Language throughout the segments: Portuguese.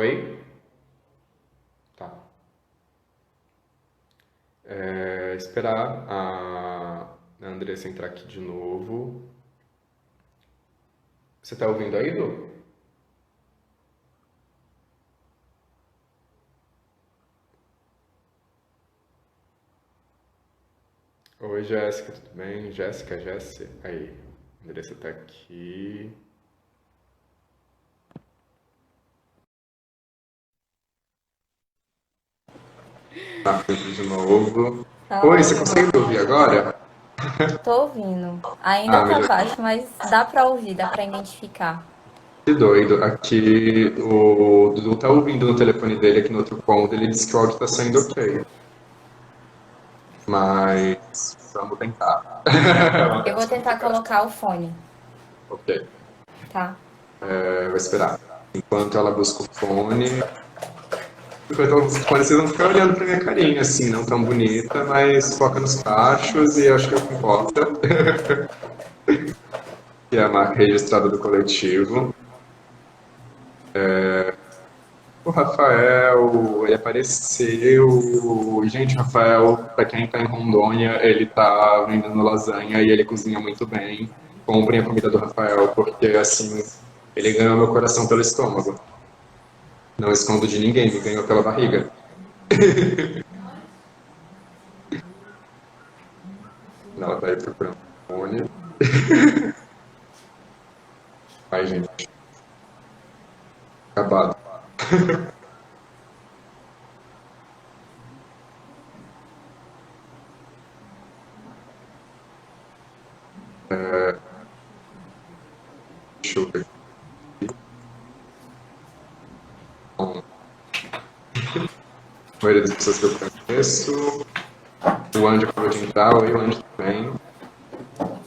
Oi? Tá. Esperar a Andressa entrar aqui de novo. Você tá ouvindo aí, Du? Oi, Jéssica, tudo bem? Jéssica, Jéssica. Aí, a Andressa tá aqui. Tá, entra de novo. Tá Oi, você ótimo. consegue me ouvir agora? Tô ouvindo. Ainda Ah, tá melhor. baixo, mas dá pra ouvir, dá pra identificar. Que doido. Aqui o Dudu tá ouvindo no telefone dele aqui no outro cômodo. Ele disse que o áudio tá saindo ok. Mas vamos tentar. Vamos Eu vou tentar. tentar colocar o fone, Ok, tá? vou esperar. Enquanto ela busca o fone. Enquanto ela busca o fone, vocês vão ficar olhando pra minha carinha, assim, não tão bonita, mas foca nos cachos e acho que é o que importa. Que é a marca registrada do coletivo. O Rafael, ele apareceu. Gente, o Rafael, pra quem tá em Rondônia, ele tá vendendo lasanha e ele cozinha muito bem. Comprem a comida do Rafael, porque assim, ele ganhou meu coração pelo estômago. Não escondo de ninguém, me ganhou pela barriga. Ela tá aí procurando o fone. Ai, gente, acabado. Deixa eu ver. Bom, a maioria das pessoas que eu conheço. O Andy acabou de entrar, oi, o Andy também. Vamos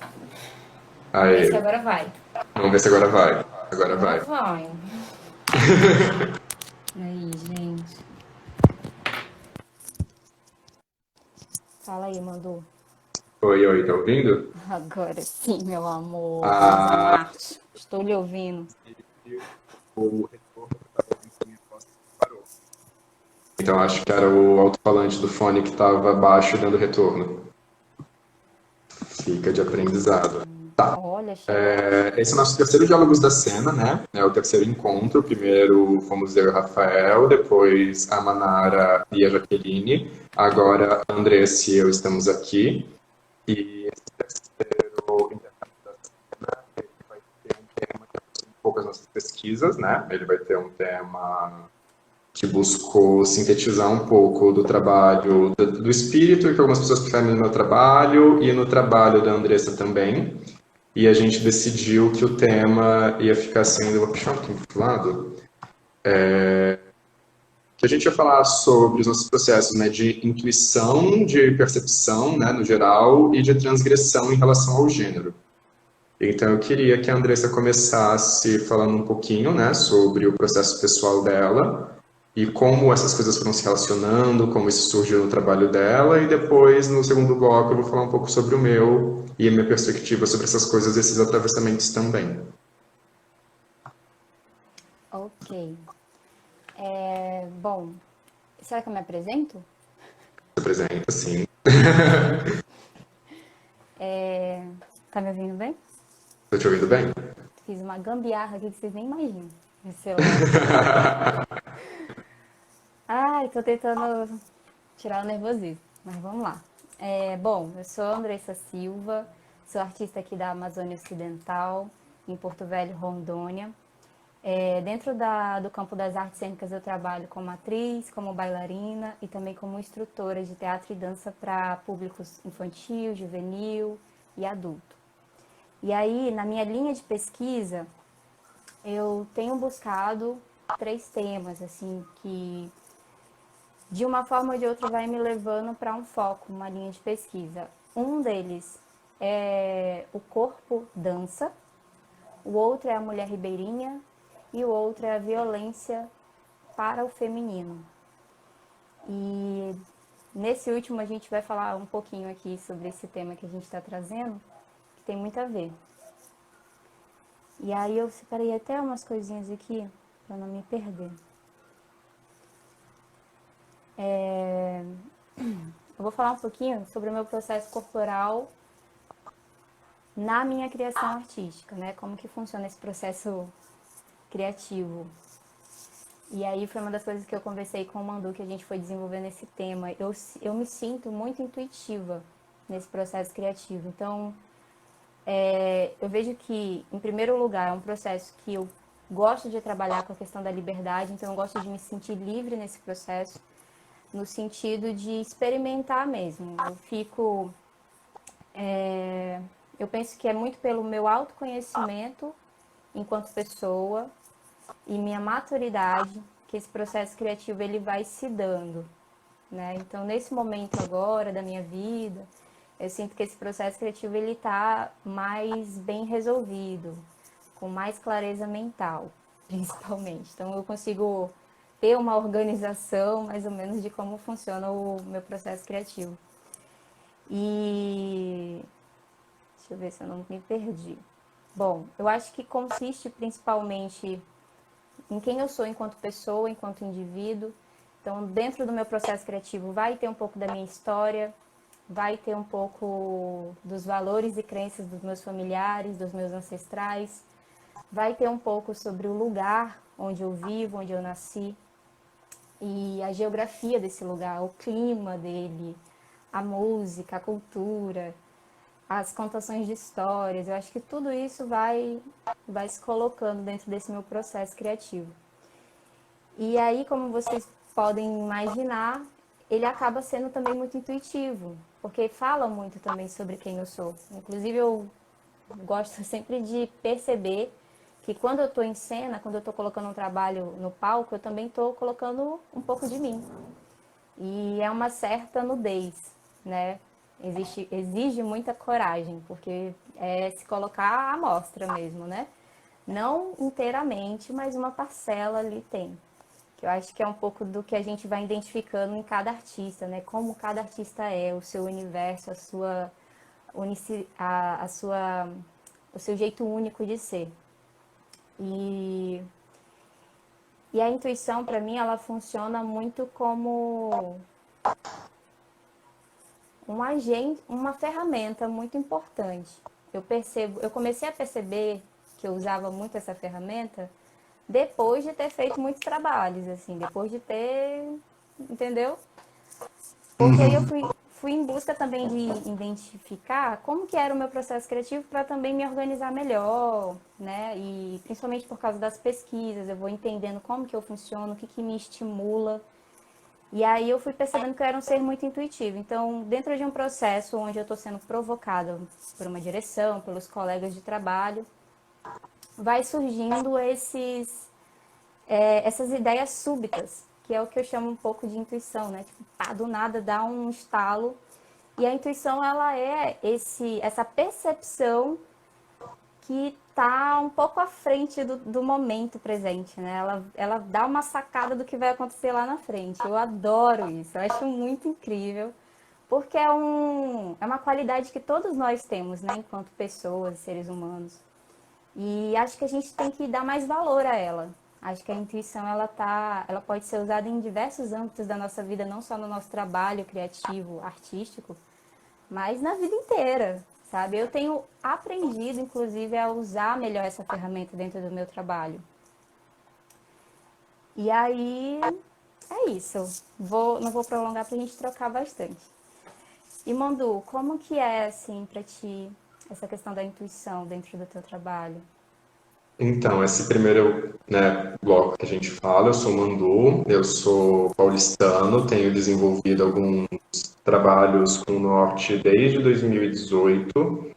ver Aí, se agora vai. vamos ver se agora vai. Agora Agora vai. vai. Aí, gente. Fala aí, mandou. Oi, oi, tá ouvindo? Agora sim, meu amor. Rosa Ah, Marte. Estou lhe ouvindo. o retorno que estava vindo da minha voz parou. Então acho que era o alto-falante do fone que estava baixo dando retorno. Fica de aprendizado. Olha, chegou. Esse é o nosso terceiro Diálogos da Cena, né? É o terceiro encontro. Primeiro fomos eu e o Rafael, depois a Manara e a Jaqueline. Agora a Andressa e eu estamos aqui. E esse terceiro intercâmbio da cena, ele vai ter um tema que aproxima um pouco as nossas pesquisas, né? Ele vai ter um tema que buscou sintetizar um pouco do trabalho do espírito, que algumas pessoas preferem no meu trabalho, e no trabalho da Andressa também. E a gente decidiu que o tema ia ficar assim, eu vou puxar um pouquinho para o lado, que a gente ia falar sobre os nossos processos, né, de intuição, de percepção, né, no geral, e de transgressão em relação ao gênero. Então eu queria que a Andressa começasse falando um pouquinho, né, sobre o processo pessoal dela e como essas coisas foram se relacionando, como isso surgiu no trabalho dela, e depois, no segundo bloco, eu vou falar um pouco sobre o meu e a minha perspectiva sobre essas coisas e esses atravessamentos também. Ok. Bom, será que eu me apresento? Se apresenta, sim. Tá me ouvindo bem? Estou te ouvindo bem? Fiz uma gambiarra aqui que vocês nem imaginam. Esse celular. Ai, tô tentando tirar o nervosismo, mas vamos lá. Bom, eu sou a Andressa Silva, sou artista aqui da Amazônia Ocidental, em Porto Velho, Rondônia. Dentro do campo das artes cênicas eu trabalho como atriz, como bailarina e também como instrutora de teatro e dança para públicos infantil, juvenil e adulto. E aí, na minha linha de pesquisa, eu tenho buscado três temas, assim, que de uma forma ou de outra vai me levando para um foco, uma linha de pesquisa. Um deles é o corpo dança, o outro é a mulher ribeirinha e o outro é a violência para o feminino. E nesse último a gente vai falar um pouquinho aqui sobre esse tema que a gente está trazendo, que tem muito a ver. E aí eu separei até umas coisinhas aqui para não me perder. Eu vou falar um pouquinho sobre o meu processo corporal na minha criação artística, né? Como que funciona esse processo criativo. E aí foi uma das coisas que eu conversei com o Mandu, que a gente foi desenvolvendo esse tema. Eu me sinto muito intuitiva nesse processo criativo. Então, eu vejo que, em primeiro lugar, é um processo que eu gosto de trabalhar com a questão da liberdade, então eu gosto de me sentir livre nesse processo, no sentido de experimentar mesmo. Eu penso que é muito pelo meu autoconhecimento enquanto pessoa e minha maturidade que esse processo criativo ele vai se dando, né? Então, nesse momento agora da minha vida, eu sinto que esse processo criativo ele está mais bem resolvido, com mais clareza mental, principalmente. Então, eu consigo ter uma organização mais ou menos de como funciona o meu processo criativo. E deixa eu ver se eu não me perdi. Bom, eu acho que consiste principalmente em quem eu sou enquanto pessoa, enquanto indivíduo. Então, dentro do meu processo criativo vai ter um pouco da minha história, vai ter um pouco dos valores e crenças dos meus familiares, dos meus ancestrais, vai ter um pouco sobre o lugar onde eu vivo, onde eu nasci, e a geografia desse lugar, o clima dele, a música, a cultura, as contações de histórias. Eu acho que tudo isso vai se colocando dentro desse meu processo criativo. E aí, como vocês podem imaginar, ele acaba sendo também muito intuitivo, porque fala muito também sobre quem eu sou. Inclusive, eu gosto sempre de perceber que quando eu estou em cena, quando eu estou colocando um trabalho no palco, eu também estou colocando um pouco de mim. E é uma certa nudez, né? Exige muita coragem, porque é se colocar à mostra mesmo, né? Não inteiramente, mas uma parcela ali tem. Que eu acho que é um pouco do que a gente vai identificando em cada artista, né? Como cada artista é, o seu universo, o seu jeito único de ser. E a intuição, para mim, ela funciona muito como um agente, uma ferramenta muito importante. Eu comecei a perceber que eu usava muito essa ferramenta depois de ter feito muitos trabalhos, assim, depois de ter, entendeu? Porque aí eu fui em busca também de identificar como que era o meu processo criativo para também me organizar melhor, né? E principalmente por causa das pesquisas, eu vou entendendo como que eu funciono, o que que me estimula. E aí eu fui percebendo que eu era um ser muito intuitivo. Então, dentro de um processo onde eu estou sendo provocada por uma direção, pelos colegas de trabalho, vai surgindo essas ideias súbitas, que é o que eu chamo um pouco de intuição, né? Tipo, pá, do nada dá um estalo. E a intuição, ela é essa percepção que está um pouco à frente do momento presente, né? Ela dá uma sacada do que vai acontecer lá na frente. Eu adoro isso, eu acho muito incrível, porque é uma qualidade que todos nós temos, né? Enquanto pessoas, seres humanos. E acho que a gente tem que dar mais valor a ela. Acho que a intuição, ela pode ser usada em diversos âmbitos da nossa vida, não só no nosso trabalho criativo, artístico, mas na vida inteira, sabe? Eu tenho aprendido, inclusive, a usar melhor essa ferramenta dentro do meu trabalho. E aí, é isso. Não vou prolongar pra gente trocar bastante. E, Mandu, como que é, assim, pra ti, essa questão da intuição dentro do teu trabalho? Então, esse primeiro, né, bloco que a gente fala, eu sou Mandu, eu sou paulistano, tenho desenvolvido alguns trabalhos com o Norte desde 2018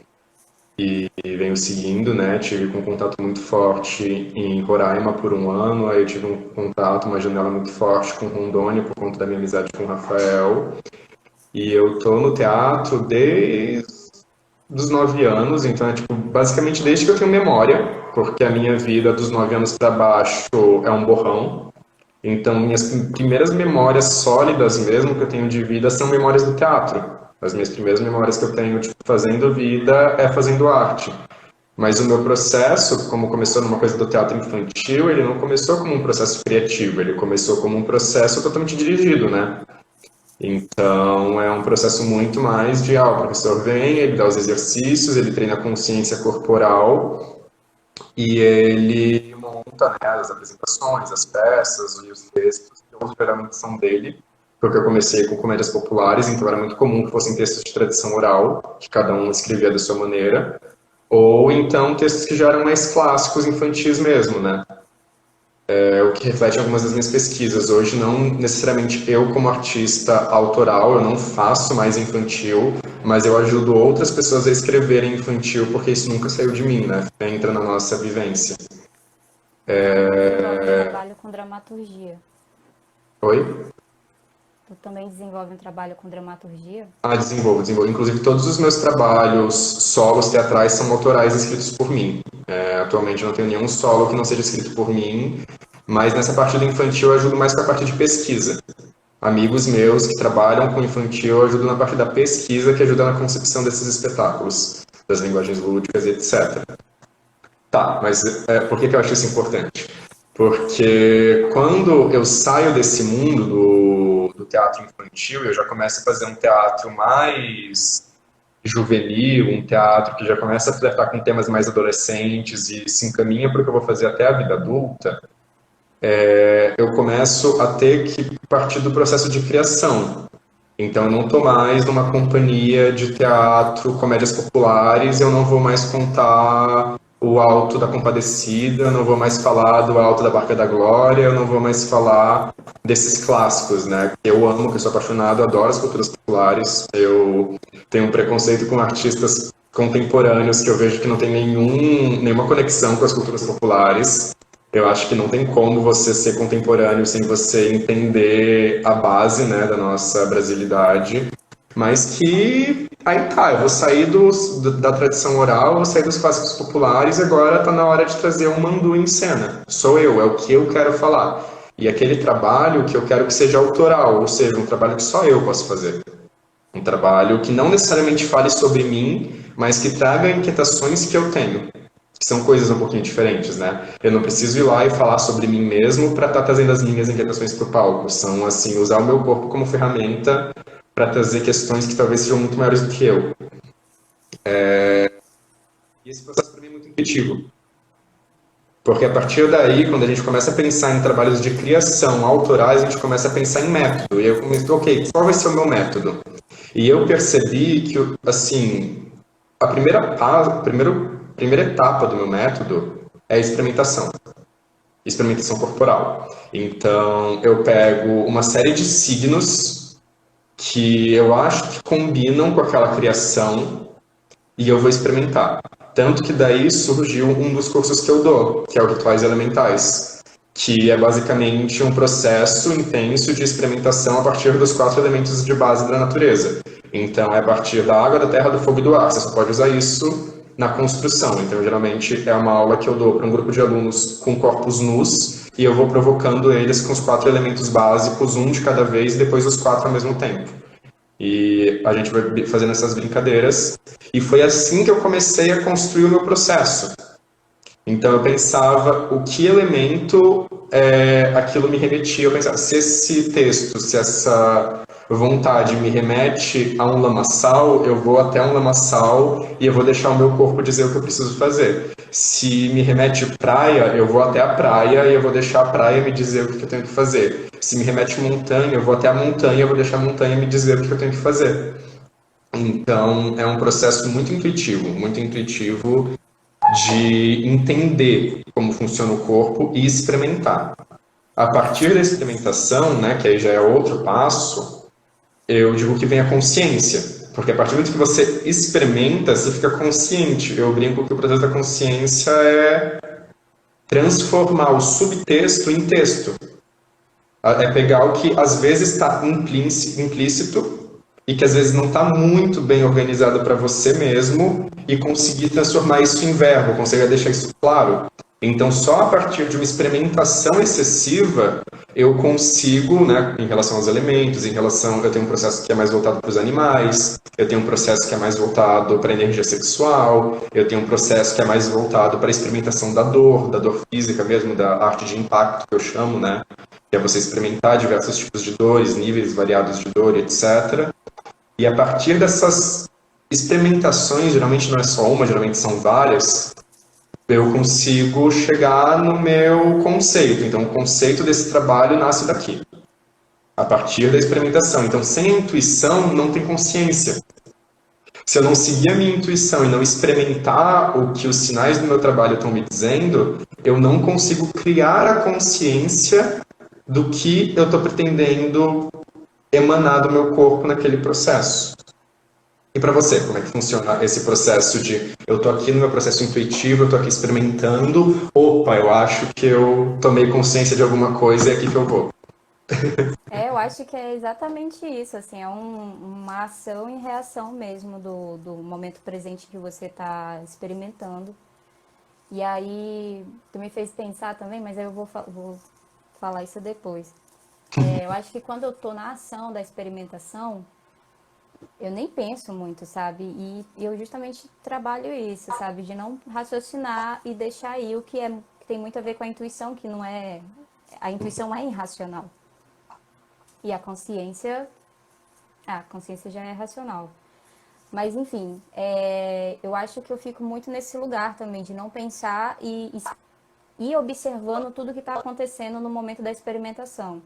e venho seguindo, né, tive um contato muito forte em Roraima por um ano, aí eu tive um contato, uma janela muito forte com Rondônia por conta da minha amizade com o Rafael, e eu tô no teatro desde dos 9 anos, então é tipo, basicamente desde que eu tenho memória, porque a minha vida dos 9 anos para baixo é um borrão. Então, minhas primeiras memórias sólidas mesmo que eu tenho de vida são memórias do teatro. As minhas primeiras memórias que eu tenho, tipo, fazendo vida é fazendo arte. Mas o meu processo, como começou numa coisa do teatro infantil, ele não começou como um processo criativo, ele começou como um processo totalmente dirigido, né? Então, é um processo muito mais de, o professor vem, ele dá os exercícios, ele treina a consciência corporal e ele monta, né, as apresentações, as peças e os textos, que geralmente são dele, porque eu comecei com comédias populares, então era muito comum que fossem textos de tradição oral, que cada um escrevia da sua maneira, ou então textos que já eram mais clássicos, infantis mesmo, né? O que reflete algumas das minhas pesquisas. Hoje, não necessariamente eu, como artista autoral, eu não faço mais infantil, mas eu ajudo outras pessoas a escreverem infantil, porque isso nunca saiu de mim, né? Entra na nossa vivência. Desenvolve um trabalho com dramaturgia. Oi? Tu também desenvolve um trabalho com dramaturgia? Desenvolvo. Inclusive, todos os meus trabalhos solos teatrais são autorais escritos por mim. Atualmente, eu não tenho nenhum solo que não seja escrito por mim, mas nessa parte do infantil eu ajudo mais com a parte de pesquisa. Amigos meus que trabalham com infantil, eu ajudo na parte da pesquisa, que ajuda na concepção desses espetáculos, das linguagens lúdicas e etc. Tá, mas por que eu acho isso importante? Porque quando eu saio desse mundo do teatro infantil, eu já começo a fazer um teatro mais juvenil, um teatro que já começa a flertar com temas mais adolescentes e se encaminha para o que eu vou fazer até a vida adulta, eu começo a ter que partir do processo de criação. Então, eu não estou mais numa companhia de teatro, comédias populares, eu não vou mais contar o Alto da Compadecida, eu não vou mais falar do Alto da Barca da Glória, eu não vou mais falar desses clássicos, né? Eu amo, que eu sou apaixonado, adoro as culturas populares, eu tenho um preconceito com artistas contemporâneos que eu vejo que não tem nenhuma conexão com as culturas populares. Eu acho que não tem como você ser contemporâneo sem você entender a base, né, da nossa brasilidade, mas que aí tá, eu vou sair da tradição oral, vou sair dos clássicos populares e agora tá na hora de trazer um mandu em cena. Sou eu, é o que eu quero falar. E aquele trabalho que eu quero que seja autoral, ou seja, um trabalho que só eu posso fazer. Um trabalho que não necessariamente fale sobre mim, mas que traga inquietações que eu tenho. Que são coisas um pouquinho diferentes, né? Eu não preciso ir lá e falar sobre mim mesmo para estar trazendo as minhas inquietações para o palco. São, assim, usar o meu corpo como ferramenta para trazer questões que talvez sejam muito maiores do que eu. E esse processo para mim é muito intuitivo. Porque a partir daí, quando a gente começa a pensar em trabalhos de criação autorais, a gente começa a pensar em método. E eu comecei, ok, qual vai ser o meu método? E eu percebi que, assim, a primeira etapa do meu método é a experimentação corporal. Então, eu pego uma série de signos que eu acho que combinam com aquela criação e eu vou experimentar. Tanto que daí surgiu um dos cursos que eu dou, que é o Rituais Elementais, que é basicamente um processo intenso de experimentação a partir dos 4 elementos de base da natureza. Então, é a partir da água, da terra, do fogo e do ar. Você só pode usar isso na construção. Então, geralmente, é uma aula que eu dou para um grupo de alunos com corpos nus e eu vou provocando eles com os 4 elementos básicos, um de cada vez e depois os 4 ao mesmo tempo. E a gente vai fazendo essas brincadeiras. E foi assim que eu comecei a construir o meu processo. Então, eu pensava o que elemento aquilo me remetia. Eu pensava, se esse texto, se essa vontade me remete a um lamaçal, eu vou até um lamaçal e eu vou deixar o meu corpo dizer o que eu preciso fazer. Se me remete praia, eu vou até a praia e eu vou deixar a praia me dizer o que eu tenho que fazer. Se me remete montanha, eu vou até a montanha e eu vou deixar a montanha me dizer o que eu tenho que fazer. Então, é um processo muito intuitivo de entender como funciona o corpo e experimentar. A partir da experimentação, né, que aí já é outro passo, eu digo que vem a consciência. Porque a partir do momento que você experimenta, você fica consciente. Eu brinco que o processo da consciência é transformar o subtexto em texto. É pegar o que às vezes está implícito e que às vezes não está muito bem organizado para você mesmo e conseguir transformar isso em verbo, conseguir deixar isso claro. Então, só a partir de uma experimentação excessiva eu consigo, né, em relação aos elementos, eu tenho um processo que é mais voltado para os animais, eu tenho um processo que é mais voltado para a energia sexual, eu tenho um processo que é mais voltado para a experimentação da dor física mesmo, da arte de impacto que eu chamo, né, que é você experimentar diversos tipos de dores, níveis variados de dor, etc. E a partir dessas experimentações, geralmente não é só uma, geralmente são várias, eu consigo chegar no meu conceito. Então, o conceito desse trabalho nasce daqui, a partir da experimentação. Então, sem a intuição, não tem consciência. Se eu não seguir a minha intuição e não experimentar o que os sinais do meu trabalho estão me dizendo, eu não consigo criar a consciência do que eu estou pretendendo emanar do meu corpo naquele processo. E para você, como é que funciona esse processo de eu estou aqui no meu processo intuitivo, eu estou aqui experimentando, opa, eu acho que eu tomei consciência de alguma coisa e é aqui que eu vou. Eu acho que é exatamente isso, assim, é uma ação e reação mesmo do momento presente que você está experimentando. E aí, tu me fez pensar também, mas aí eu vou falar isso depois. Eu acho que quando eu tô na ação da experimentação, eu nem penso muito, sabe? E eu justamente trabalho isso, sabe? De não raciocinar e deixar aí o que tem muito a ver com a intuição, que não é. A intuição é irracional. E a consciência já é racional. Mas enfim, eu acho que eu fico muito nesse lugar também, de não pensar e ir observando tudo que está acontecendo no momento da experimentação.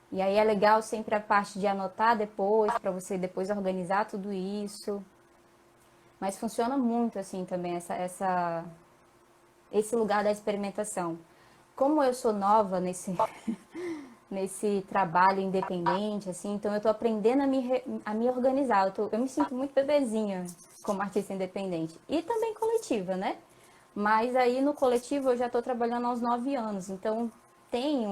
E aí é legal sempre a parte de anotar depois, para você depois organizar tudo isso. Mas funciona muito assim também esse lugar da experimentação. Como eu sou nova nesse trabalho independente, assim, então eu tô aprendendo a me organizar. Eu me sinto muito bebezinha como artista independente. E também coletiva, né? Mas aí no coletivo eu já estou trabalhando há uns 9 anos, então tem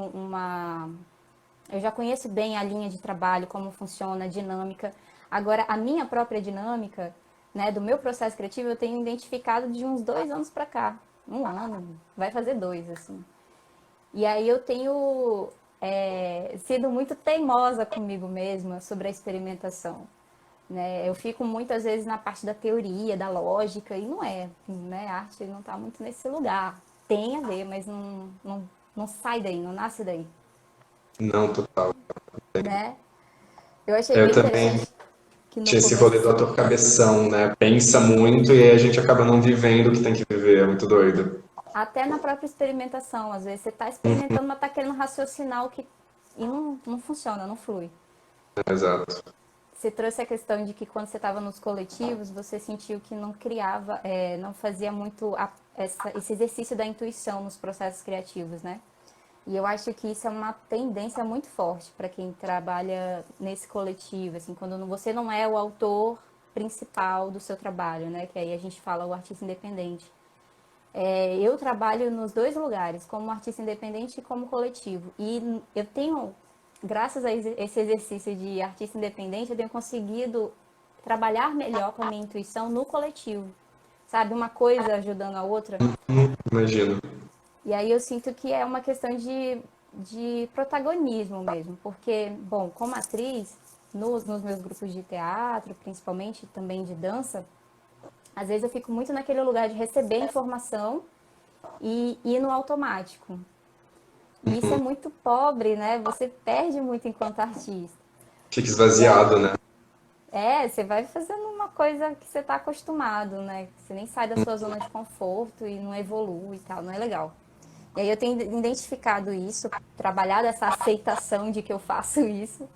eu já conheço bem a linha de trabalho, como funciona, a dinâmica. Agora, a minha própria dinâmica, né, do meu processo criativo, eu tenho identificado de uns 2 anos para cá. Um ano, vai fazer 2, assim. E aí eu tenho sido muito teimosa comigo mesma sobre a experimentação. Né? Eu fico muitas vezes na parte da teoria, da lógica, e não é. Né? A arte não está muito nesse lugar. Tem a ver, mas não sai daí, não nasce daí. Não, total. Né? Eu achei Eu bem também interessante que no tinha esse rolê do começo, ator cabeção, né? Pensa muito e aí a gente acaba não vivendo o que tem que viver, é muito doido. até na própria experimentação, às vezes você está experimentando, mas está querendo raciocinar e não funciona, não flui. Exato. Você trouxe a questão de que quando você estava nos coletivos, você sentiu que não criava, não fazia muito esse exercício da intuição nos processos criativos, né? E eu acho que isso é uma tendência muito forte para quem trabalha nesse coletivo, assim, quando você não é o autor principal do seu trabalho, né? Que aí a gente fala o artista independente. Eu trabalho nos dois lugares, como artista independente e como coletivo. E eu tenho, graças a esse exercício de artista independente, eu tenho conseguido trabalhar melhor com a minha intuição no coletivo. Sabe, uma coisa ajudando a outra. Imagino. E aí eu sinto que é uma questão de protagonismo mesmo, porque, bom, como atriz, nos meus grupos de teatro, principalmente também de dança, às vezes eu fico muito naquele lugar de receber informação e ir no automático. E isso é muito pobre, né? Você perde muito enquanto artista. Fica E aí, esvaziado, né? você vai fazendo uma coisa que você está acostumado, né? Você nem sai da sua zona de conforto e não evolui e tal, não é legal. E aí eu tenho identificado isso, trabalhado essa aceitação de que eu faço isso,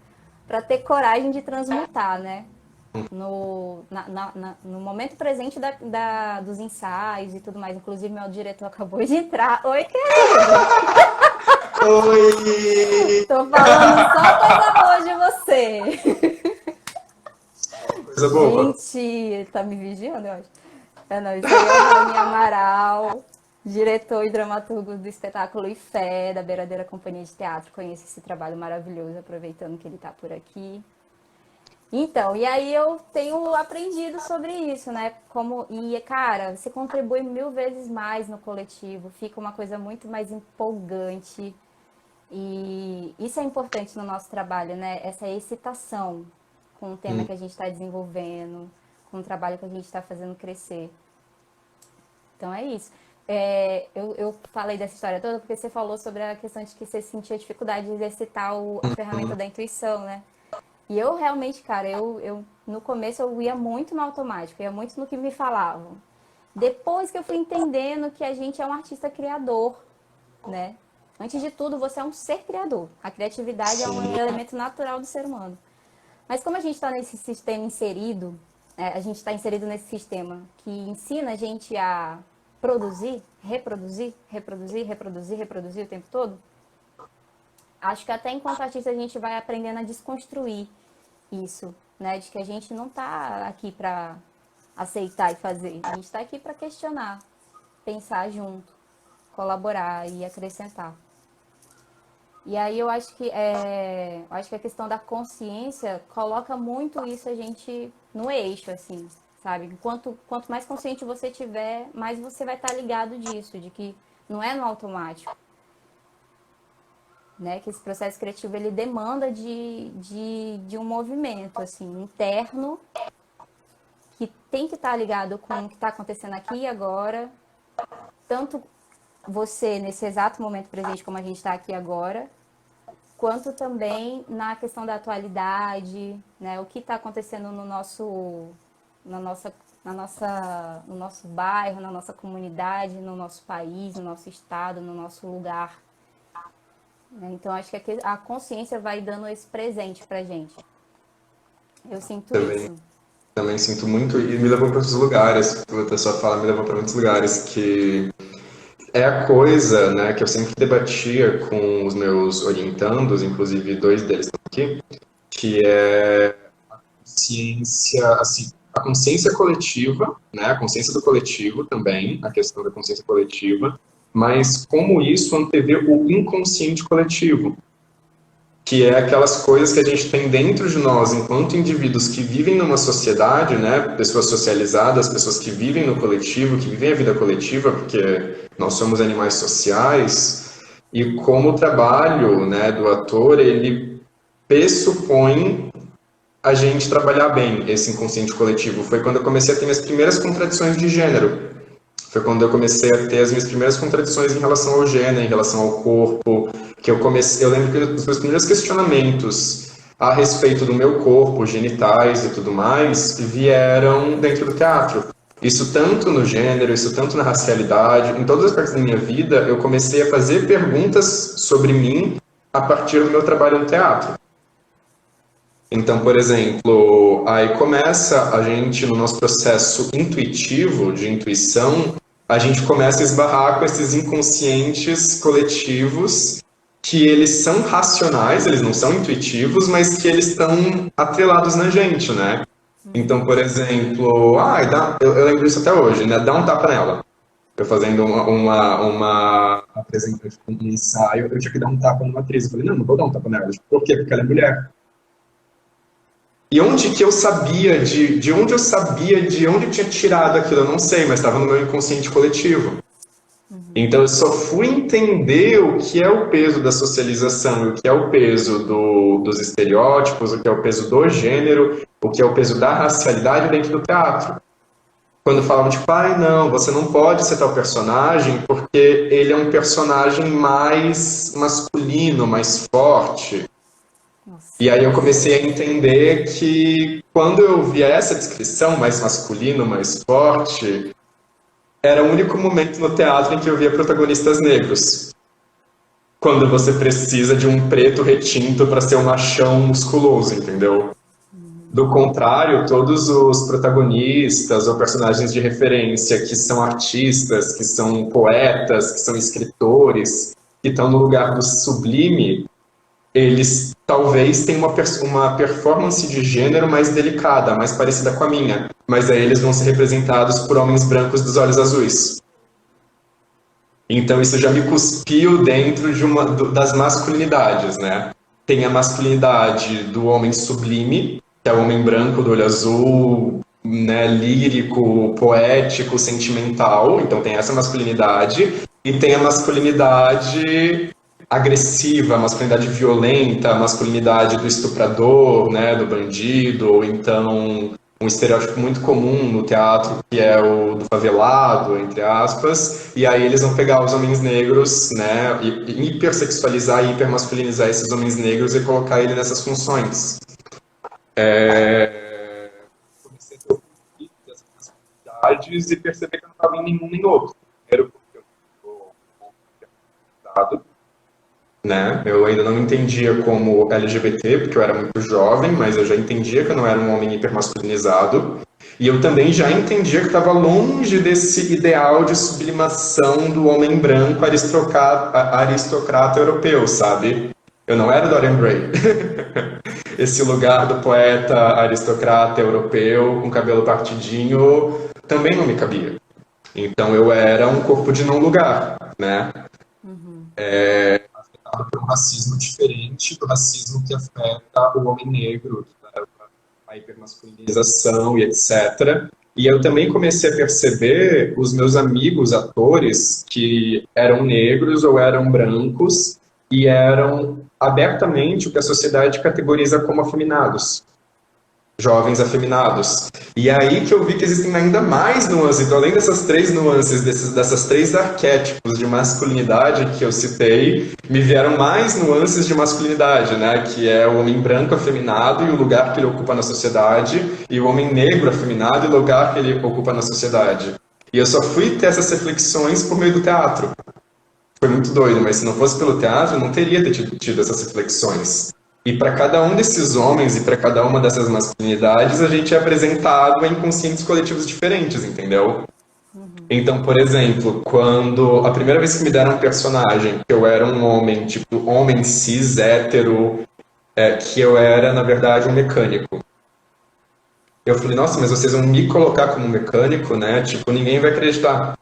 para ter coragem de transmutar, né? No momento presente dos ensaios e tudo mais. Inclusive, meu diretor acabou de entrar. Oi, querido! Oi! Tô falando só coisa boa de você. Coisa boa. Gente, ele tá me vigiando, eu acho. Não, isso aí é o Rony Amaral, diretor e dramaturgo do espetáculo Ifé, da Beiradeira Companhia de Teatro. Conheço esse trabalho maravilhoso, aproveitando que ele tá por aqui. Então, e aí eu tenho aprendido sobre isso, né? Cara, você contribui 1000 vezes mais no coletivo, fica uma coisa muito mais empolgante. E isso é importante no nosso trabalho, né? Essa excitação com o tema Hum, que a gente está desenvolvendo, com o trabalho que a gente está fazendo crescer. Então é isso. Eu falei dessa história toda porque você falou sobre a questão de que você sentia dificuldade de exercitar a ferramenta da intuição, né? E eu realmente, cara, no começo eu ia muito no automático, ia muito no que me falavam. Depois que eu fui entendendo que a gente é um artista criador, né? Antes de tudo, você é um ser criador. A criatividade é um sim, elemento natural do ser humano. Mas como a gente está nesse sistema inserido, a gente está inserido nesse sistema que ensina a gente a produzir, reproduzir, reproduzir, reproduzir, reproduzir o tempo todo, acho que até enquanto artista a gente vai aprendendo a desconstruir isso, né? De que a gente não está aqui para aceitar e fazer. A gente está aqui para questionar, pensar junto, colaborar e acrescentar. E aí eu acho que a questão da consciência coloca muito isso a gente no eixo, assim, sabe? Quanto mais consciente você tiver, mais você vai estar ligado disso, de que não é no automático, né? Que esse processo criativo ele demanda de um movimento, assim, interno, que tem que estar ligado com o que está acontecendo aqui e agora, tanto você nesse exato momento presente como a gente está aqui agora, quanto também na questão da atualidade, né? O que está acontecendo na nossa, no nosso bairro, na nossa comunidade, no nosso país, no nosso estado, no nosso lugar. Né? Então, acho que a consciência vai dando esse presente pra gente. Eu sinto também, isso. também sinto muito, e me levou para outros lugares, a pessoa fala, me levou para muitos lugares, que é a coisa, né, que eu sempre debatia com os meus orientandos, inclusive dois deles estão aqui, que é ciência, assim, a consciência coletiva, né, a consciência do coletivo também, a questão da consciência coletiva, mas como isso antevê o inconsciente coletivo, que é aquelas coisas que a gente tem dentro de nós enquanto indivíduos que vivem numa sociedade, né, pessoas socializadas, pessoas que vivem no coletivo, que vivem a vida coletiva, porque nós somos animais sociais, e como o trabalho, né, do ator, ele pressupõe a gente trabalhar bem esse inconsciente coletivo. Foi quando eu comecei a ter minhas primeiras contradições de gênero. Foi quando eu comecei a ter as minhas primeiras contradições em relação ao gênero, em relação ao corpo, que eu lembro que os meus primeiros questionamentos a respeito do meu corpo, genitais e tudo mais, vieram dentro do teatro. Isso tanto no gênero, isso tanto na racialidade, em todas as partes da minha vida, eu comecei a fazer perguntas sobre mim a partir do meu trabalho no teatro. Então, por exemplo, aí começa a gente, no nosso processo intuitivo, de intuição, a gente começa a esbarrar com esses inconscientes coletivos que eles são racionais, eles não são intuitivos, mas que eles estão atrelados na gente, né? Então, por exemplo, eu lembro disso até hoje, né? Dá um tapa nela. Eu fazendo uma apresentação, um ensaio, eu tinha que dar um tapa numa atriz. Eu falei, não vou dar um tapa nela. Por quê? Porque ela é mulher. E onde que eu sabia, de onde eu sabia, de onde eu tinha tirado aquilo, eu não sei, mas estava no meu inconsciente coletivo. Então eu só fui entender o que é o peso da socialização, o que é o peso dos estereótipos, o que é o peso do gênero, o que é o peso da racialidade dentro do teatro. Quando falavam tipo, não, você não pode ser tal personagem porque ele é um personagem mais masculino, mais forte. Nossa. E aí eu comecei a entender que quando eu via essa descrição mais masculino, mais forte, era o único momento no teatro em que eu via protagonistas negros. Quando você precisa de um preto retinto para ser um machão musculoso, entendeu? Do contrário, todos os protagonistas ou personagens de referência que são artistas, que são poetas, que são escritores, que estão no lugar do sublime, eles talvez tenham uma performance de gênero mais delicada, mais parecida com a minha, mas aí eles vão ser representados por homens brancos dos olhos azuis. Então isso já me cuspiu dentro das masculinidades, né? Tem a masculinidade do homem sublime, que que é o homem branco do olho azul, né, lírico, poético, sentimental. Então tem essa masculinidade. E tem a masculinidade agressiva, a masculinidade violenta, a masculinidade do estuprador, né, do bandido, ou então um estereótipo muito comum no teatro, que é o do favelado, entre aspas, e aí eles vão pegar os homens negros, né, e hipersexualizar e hipermasculinizar esses homens negros e colocar ele nessas funções. Comecei a ter o conflito dessas masculinidades e perceber que eu não estava em nenhum nem outro. Primeiro porque eu estou dado, né? Eu ainda não entendia como LGBT, porque eu era muito jovem, mas eu já entendia que eu não era um homem hipermasculinizado. E eu também já entendia que estava longe desse ideal de sublimação do homem branco aristocrata europeu, sabe? Eu não era Dorian Gray. Esse lugar do poeta aristocrata europeu com cabelo partidinho também não me cabia. Então eu era um corpo de não lugar, né? Afetado por um racismo diferente do racismo que afeta o homem negro, que leva a hipermasculinização e etc. E eu também comecei a perceber os meus amigos atores que eram negros ou eram brancos e eram abertamente o que a sociedade categoriza como afeminados. Jovens afeminados. E aí que eu vi que existem ainda mais nuances. Então, além dessas três nuances, dessas três arquétipos de masculinidade que eu citei, me vieram mais nuances de masculinidade, né? Que é o homem branco afeminado e o lugar que ele ocupa na sociedade, e o homem negro afeminado e o lugar que ele ocupa na sociedade. E eu só fui ter essas reflexões por meio do teatro. Foi muito doido, mas se não fosse pelo teatro, eu não teria tido essas reflexões. E para cada um desses homens e para cada uma dessas masculinidades, a gente é apresentado a inconscientes coletivos diferentes, entendeu? Então, por exemplo, quando a primeira vez que me deram um personagem, que eu era um homem, tipo, homem cis, hétero, que eu era, na verdade, um mecânico. Eu falei, nossa, mas vocês vão me colocar como mecânico, né? Tipo, ninguém vai acreditar.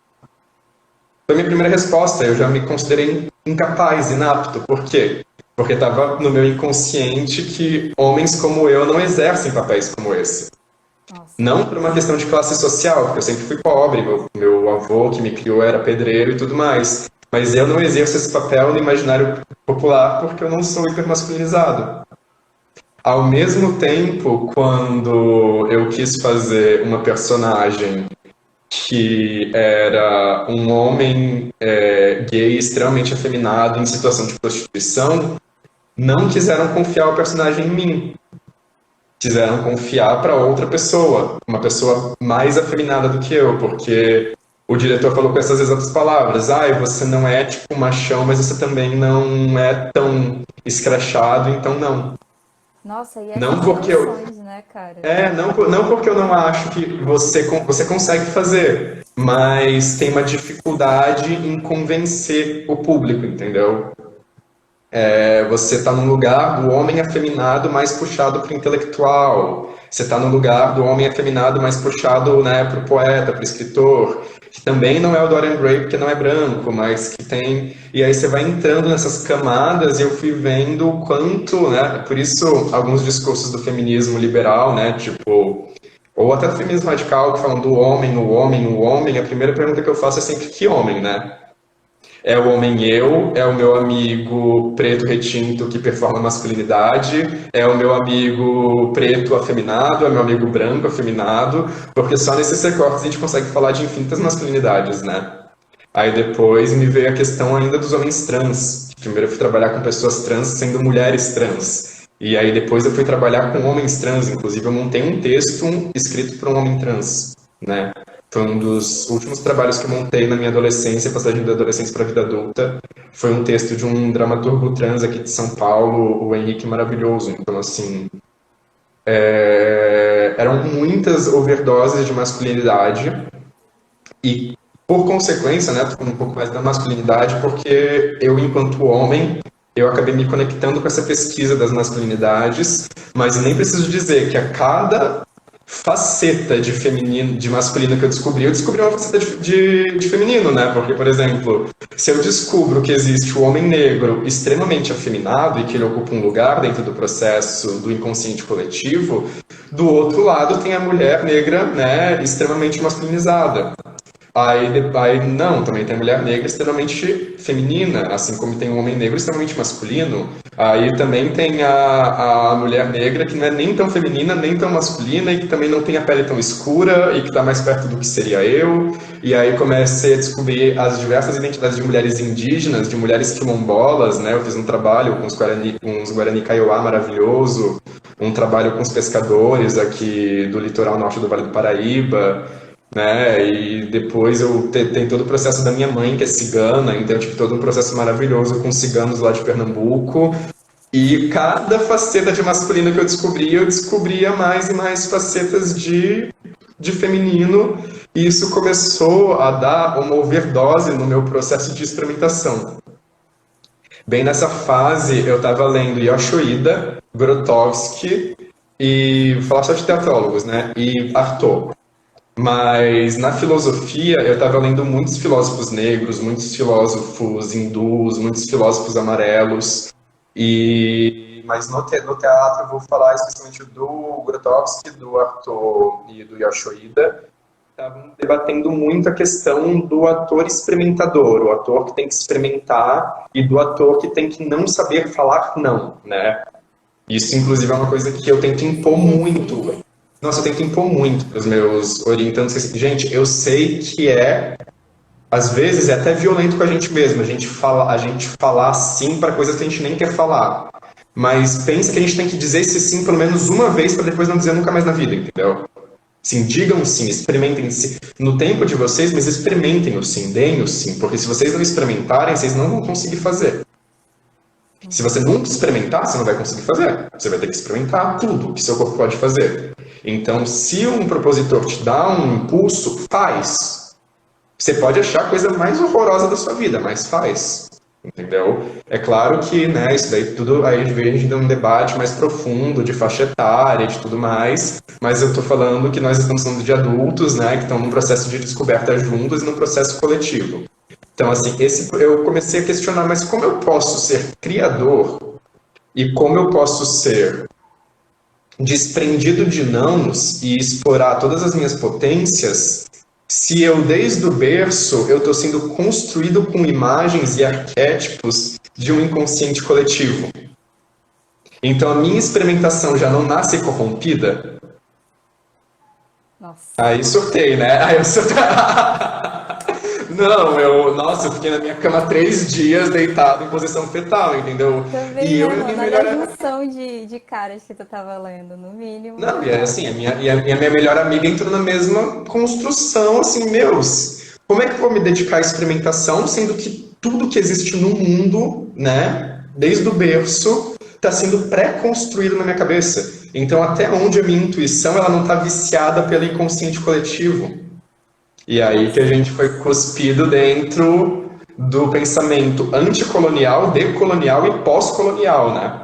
Foi a minha primeira resposta, eu já me considerei incapaz, inapto. Por quê? Porque estava no meu inconsciente que homens como eu não exercem papéis como esse. Nossa. Não por uma questão de classe social, porque eu sempre fui pobre, meu avô que me criou era pedreiro e tudo mais. Mas eu não exerço esse papel no imaginário popular porque eu não sou hipermasculinizado. Ao mesmo tempo, quando eu quis fazer uma personagem que era um homem gay extremamente afeminado em situação de prostituição, não quiseram confiar o personagem em mim. Quiseram confiar para outra pessoa, uma pessoa mais afeminada do que eu, porque o diretor falou com essas exatas palavras: você não é tipo machão, mas você também não é tão escrachado, então não. Nossa, e essas Não porque emoções, né, cara? não porque eu não acho que você consegue fazer, mas tem uma dificuldade em convencer o público, entendeu? Você está no lugar do homem afeminado mais puxado para o intelectual. Você está no lugar do homem afeminado mais puxado, né, para o poeta, para o escritor, que também não é o Dorian Gray porque não é branco, mas que tem... E aí você vai entrando nessas camadas e eu fui vendo o quanto, né, por isso alguns discursos do feminismo liberal, né, tipo... Ou até do feminismo radical, que falam do homem, o homem, o homem, a primeira pergunta que eu faço é sempre que homem, né? É o homem eu, é o meu amigo preto retinto que performa masculinidade, é o meu amigo preto afeminado, é o meu amigo branco afeminado, porque só nesses recortes a gente consegue falar de infinitas masculinidades, né? Aí depois me veio a questão ainda dos homens trans. Primeiro eu fui trabalhar com pessoas trans sendo mulheres trans. E aí depois eu fui trabalhar com homens trans, inclusive eu montei um texto escrito por um homem trans, né? Foi um dos últimos trabalhos que eu montei na minha adolescência, passagem da adolescência para a vida adulta. Foi um texto de um dramaturgo trans aqui de São Paulo, o Henrique Maravilhoso. Então, assim, eram muitas overdoses de masculinidade e, por consequência, né, um pouco mais da masculinidade, porque eu, enquanto homem, eu acabei me conectando com essa pesquisa das masculinidades, mas nem preciso dizer que a cada faceta de feminino, de masculino que eu descobri uma faceta de feminino, né? Porque, por exemplo, se eu descubro que existe o homem negro extremamente afeminado e que ele ocupa um lugar dentro do processo do inconsciente coletivo, Do outro lado tem a mulher negra, né, extremamente masculinizada. Aí não, também tem a mulher negra extremamente feminina, assim como tem um homem negro extremamente masculino. Aí também tem a mulher negra que não é nem tão feminina, nem tão masculina, e que também não tem a pele tão escura, e que está mais perto do que seria eu. E aí comecei a descobrir as diversas identidades de mulheres indígenas, de mulheres quilombolas, né? Eu fiz um trabalho com os Guarani Kaiowá maravilhoso, um trabalho com os pescadores aqui do litoral norte do Vale do Paraíba, né? E depois tem todo o processo da minha mãe, que é cigana, então eu tive todo um processo maravilhoso com ciganos lá de Pernambuco. E cada faceta de masculino que eu descobria mais e mais facetas de feminino, e isso começou a dar uma overdose no meu processo de experimentação. Bem nessa fase, eu estava lendo Yoshida, Grotowski, e vou falar só de teatrólogos, né? E Artaud. Mas na filosofia, eu estava lendo muitos filósofos negros, muitos filósofos hindus, muitos filósofos amarelos. Mas no teatro eu vou falar especialmente do Grotowski, do Artaud e do Yoshida. Estavam debatendo muito a questão do ator experimentador, o ator que tem que experimentar e do ator que tem que não saber falar não, né? Isso, inclusive, é uma coisa que eu tento impor muito. Nossa, eu tento impor muito para os meus orientandos. Gente, eu sei que às vezes é até violento com a gente mesmo, a gente falar sim para coisas que a gente nem quer falar. Mas pensa que a gente tem que dizer esse sim pelo menos uma vez para depois não dizer nunca mais na vida, entendeu? Sim, digam sim, experimentem sim. No tempo de vocês, mas experimentem o sim, deem o sim, porque se vocês não experimentarem, vocês não vão conseguir fazer. Se você nunca experimentar, você não vai conseguir fazer. Você vai ter que experimentar tudo que seu corpo pode fazer. Então, se um propositor te dá um impulso, faz. Você pode achar a coisa mais horrorosa da sua vida, mas faz. Entendeu? É claro que, né, isso daí tudo, aí a gente tem um debate mais profundo de faixa etária e de tudo mais, mas eu tô falando que nós estamos falando de adultos, né, que estão num processo de descoberta juntos e num processo coletivo. Então, assim, eu comecei a questionar, mas como eu posso ser criador e como eu posso ser desprendido de nãos e explorar todas as minhas potências se eu, desde o berço, eu estou sendo construído com imagens e arquétipos de um inconsciente coletivo. Então, a minha experimentação já não nasce corrompida? Nossa. Aí surtei, né? Aí eu surtei. Não, eu fiquei na minha cama 3 dias deitado em posição fetal, entendeu? Também, E eu né, e a minha mano? melhor Olha a junção de caras que tu tava lendo, no mínimo. Não, e assim, a minha melhor amiga entrou na mesma construção, assim, como é que eu vou me dedicar à experimentação, sendo que tudo que existe no mundo, né, desde o berço, está sendo pré-construído na minha cabeça. Então, até onde a minha intuição, ela não está viciada pelo inconsciente coletivo. E aí que a gente foi cuspido dentro do pensamento anticolonial, decolonial e pós-colonial, né?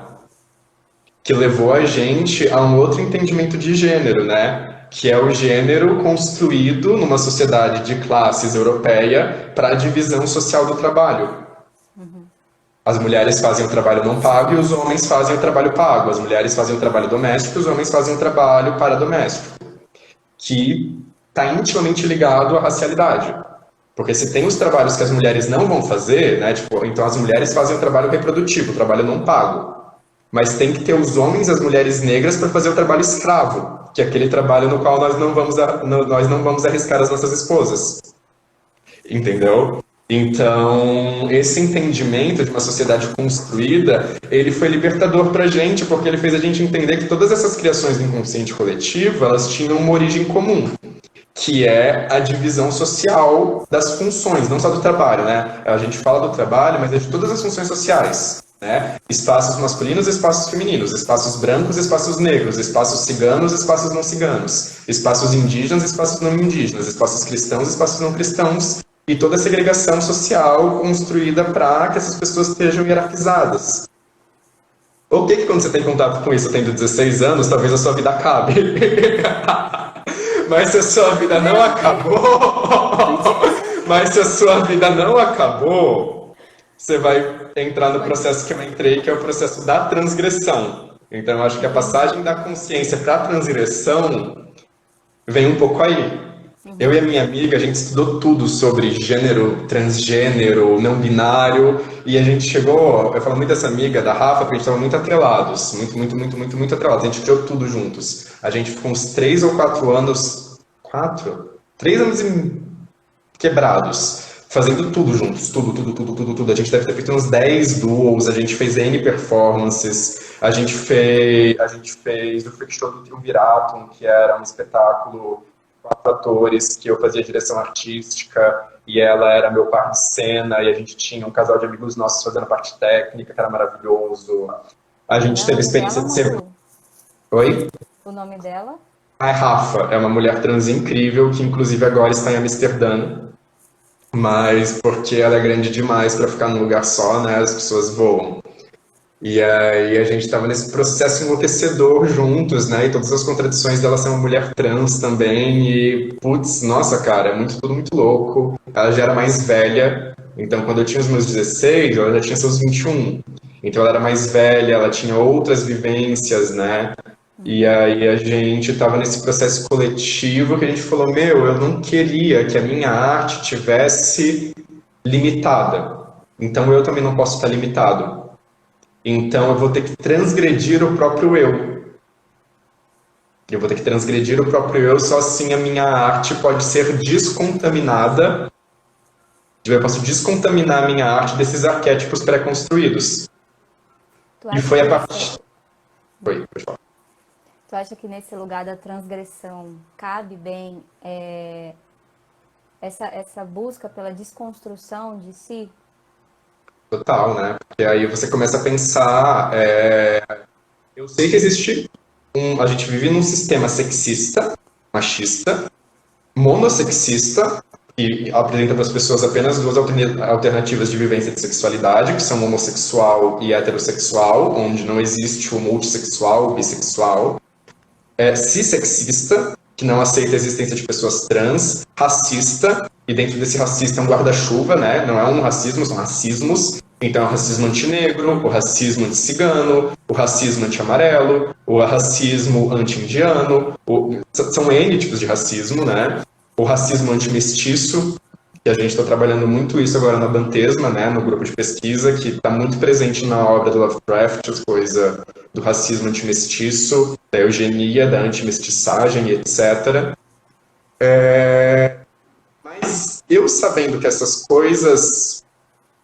Que levou a gente a um outro entendimento de gênero, né? Que é o gênero construído numa sociedade de classes europeia para a divisão social do trabalho. As mulheres fazem o trabalho não pago e os homens fazem o trabalho pago. As mulheres fazem o trabalho doméstico e os homens fazem o trabalho paradoméstico. Que está intimamente ligado à racialidade. Porque se tem os trabalhos que as mulheres não vão fazer, né? Tipo, então as mulheres fazem o trabalho reprodutivo, o trabalho não pago. Mas tem que ter os homens e as mulheres negras para fazer o trabalho escravo, que é aquele trabalho no qual nós não vamos arriscar as nossas esposas. Entendeu? Então, esse entendimento de uma sociedade construída, ele foi libertador para a gente, porque ele fez a gente entender que todas essas criações do inconsciente coletivo, elas tinham uma origem comum, que é a divisão social das funções, não só do trabalho, né? A gente fala do trabalho, mas é de todas as funções sociais, né? Espaços masculinos, espaços femininos, espaços brancos, espaços negros, espaços ciganos, espaços não ciganos, espaços indígenas, espaços não indígenas, espaços cristãos, espaços não cristãos, e toda a segregação social construída para que essas pessoas estejam hierarquizadas. Ok, que quando você tem contato com isso tendo 16 anos, talvez a sua vida acabe. Mas se a sua vida não acabou, você vai entrar no processo que eu entrei, que é o processo da transgressão. Então, eu acho que a passagem da consciência para a transgressão vem um pouco aí. Eu e a minha amiga, a gente estudou tudo sobre gênero, transgênero, não binário, e a gente chegou, eu falo muito dessa amiga, da Rafa, porque a gente estava muito atrelados, muito atrelados, a gente criou tudo juntos. A gente ficou uns 3 ou 4 anos, 3 anos quebrados, fazendo tudo juntos, tudo. A gente deve ter feito uns 10 duos, a gente fez N performances, a gente fez o Freak Show do Triunviratum, que era um espetáculo 4 atores, que eu fazia direção artística, e ela era meu par de cena, e a gente tinha um casal de amigos nossos fazendo parte técnica, que era maravilhoso. A gente teve a experiência de ser... Oi? O nome dela? A Rafa é uma mulher trans incrível, que inclusive agora está em Amsterdã, mas porque ela é grande demais para ficar num lugar só, né, as pessoas voam. E aí a gente estava nesse processo enlouquecedor juntos, né? E todas as contradições dela ser uma mulher trans também. E, putz, nossa, cara, é tudo muito louco. Ela já era mais velha. Então, quando eu tinha os meus 16, ela já tinha seus 21. Então, ela era mais velha, ela tinha outras vivências, né? E aí a gente estava nesse processo coletivo que a gente falou, eu não queria que a minha arte tivesse limitada. Então, eu também não posso estar limitado. Então, eu vou ter que transgredir o próprio eu. Eu vou ter que transgredir o próprio eu, só assim a minha arte pode ser descontaminada. Eu posso descontaminar a minha arte desses arquétipos pré-construídos. E foi a partir... Oi, pode falar. Tu acha que nesse lugar da transgressão cabe bem essa busca pela desconstrução de si? Total, né? Porque aí você começa a pensar... Eu sei que existe a gente vive num sistema sexista, machista, monossexista, e apresenta para as pessoas apenas 2 alternativas de vivência de sexualidade, que são homossexual e heterossexual, onde não existe o multissexual, o bissexual. Cissexista, que não aceita a existência de pessoas trans, racista, e dentro desse racista é um guarda-chuva, né? Não é um racismo, são racismos. Então, o racismo antinegro, o racismo anti-cigano, o racismo anti-amarelo, o racismo anti-indiano, são N tipos de racismo, né? O racismo anti-mestiço, que a gente está trabalhando muito isso agora na Bantesma, né? No grupo de pesquisa, que está muito presente na obra do Lovecraft, as coisas do racismo anti-mestiço, da eugenia, da anti-mestiçagem, etc. Mas eu sabendo que essas coisas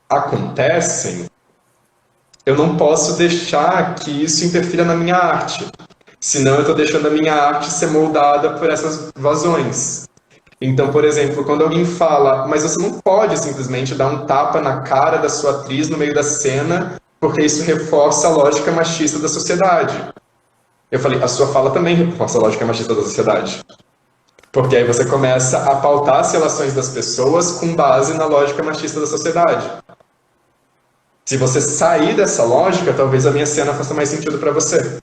acontecem, eu não posso deixar que isso interfira na minha arte. Senão eu estou deixando a minha arte ser moldada por essas vazões. Então, por exemplo, quando alguém fala, mas você não pode simplesmente dar um tapa na cara da sua atriz no meio da cena, porque isso reforça a lógica machista da sociedade. Eu falei, a sua fala também reforça a lógica machista da sociedade. Porque aí você começa a pautar as relações das pessoas com base na lógica machista da sociedade. Se você sair dessa lógica, talvez a minha cena faça mais sentido para você.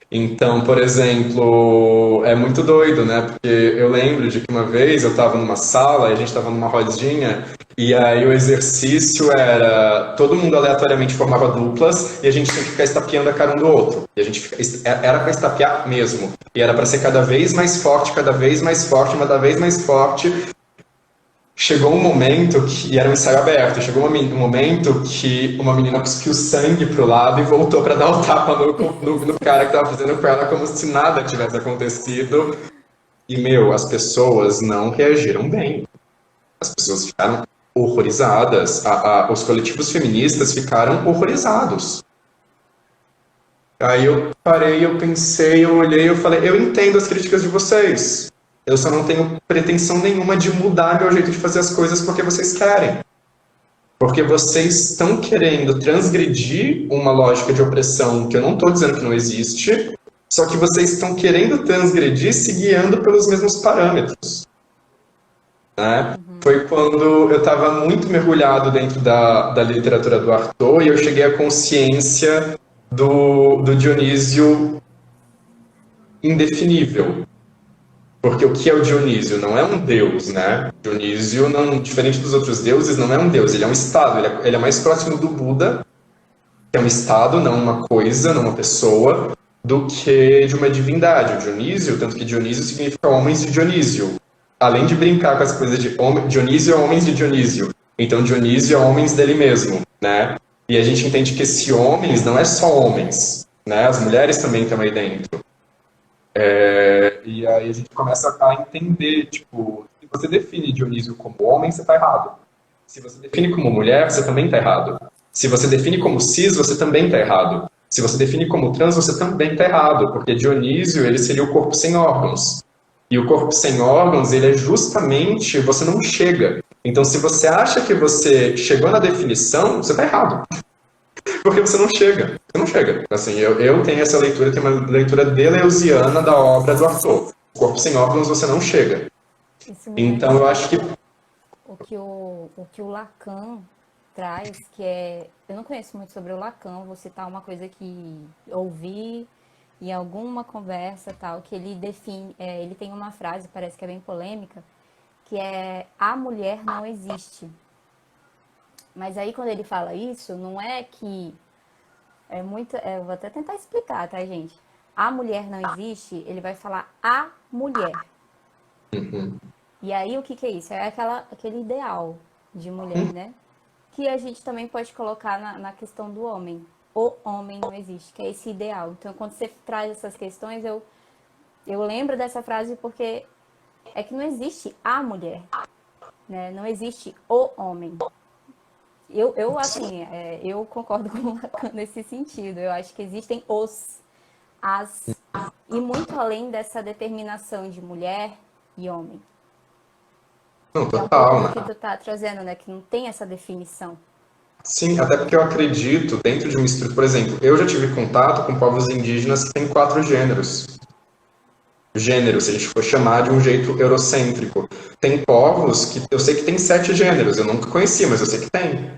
Então, por exemplo, é muito doido, né? Porque eu lembro de que uma vez eu estava numa sala, e a gente estava numa rodinha, e aí o exercício era... Todo mundo aleatoriamente formava duplas, e a gente tinha que ficar estapeando a cara um do outro. E a gente era para estapear mesmo. E era para ser cada vez mais forte, cada vez mais forte, cada vez mais forte. Chegou um momento que... E era um ensaio aberto. Chegou um momento que uma menina cuspiu sangue pro lado e voltou para dar o tapa no cara que tava fazendo com ela, como se nada tivesse acontecido. E, as pessoas não reagiram bem. As pessoas ficaram horrorizadas. Os coletivos feministas ficaram horrorizados. Aí eu parei, eu pensei, eu olhei, eu falei, eu entendo as críticas de vocês. Eu só não tenho pretensão nenhuma de mudar meu jeito de fazer as coisas porque vocês querem. Porque vocês estão querendo transgredir uma lógica de opressão que eu não estou dizendo que não existe, só que vocês estão querendo transgredir se guiando pelos mesmos parâmetros. Né? Foi quando eu estava muito mergulhado dentro da literatura do Artaud e eu cheguei à consciência do Dionísio indefinível. Porque o que é o Dionísio? Não é um deus, né? Dionísio, diferente dos outros deuses, não é um deus, ele é um estado, ele é mais próximo do Buda, é um estado, não uma coisa, não uma pessoa, do que de uma divindade. O Dionísio, tanto que Dionísio significa homens de Dionísio. Além de brincar com as coisas de Dionísio é homens de Dionísio. Então Dionísio é homens dele mesmo, né? E a gente entende que esse homens não é só homens, né? As mulheres também estão aí dentro. E aí a gente começa a entender, tipo, se você define Dionísio como homem, você está errado. Se você define como mulher, você também está errado. Se você define como cis, você também está errado. Se você define como trans, você também está errado, porque Dionísio, ele seria o corpo sem órgãos. E o corpo sem órgãos, ele é justamente, você não chega. Então, se você acha que você chegou na definição, você está errado. Porque você não chega. Você não chega. Assim, eu tenho essa leitura, que é uma leitura deleuziana da obra do Arthur. O corpo sem órgãos, você não chega. Então, eu acho que... O que o Lacan traz, que é... Eu não conheço muito sobre o Lacan, vou citar uma coisa que ouvi em alguma conversa, tal, que ele define... ele tem uma frase, parece que é bem polêmica, que é: a mulher não existe. Mas aí, quando ele fala isso, não é que... É muito... eu vou até tentar explicar, tá, gente? A mulher não existe, ele vai falar a mulher. E aí, o que é isso? É aquele ideal de mulher, né? Que a gente também pode colocar na questão do homem. O homem não existe, que é esse ideal. Então, quando você traz essas questões, eu lembro dessa frase porque é que não existe a mulher, né? Não existe o homem. Eu concordo com o Lacan nesse sentido. Eu acho que existem as, e muito além dessa determinação de mulher e homem. Não, Que é um total, pouco né? do que tu tá trazendo, né? Que não tem essa definição. Sim, até porque eu acredito, dentro de uma estrutura, por exemplo, eu já tive contato com povos indígenas que têm 4 gêneros. Gêneros, se a gente for chamar de um jeito eurocêntrico. Tem povos que eu sei que tem 7 gêneros, eu nunca conheci, mas eu sei que tem.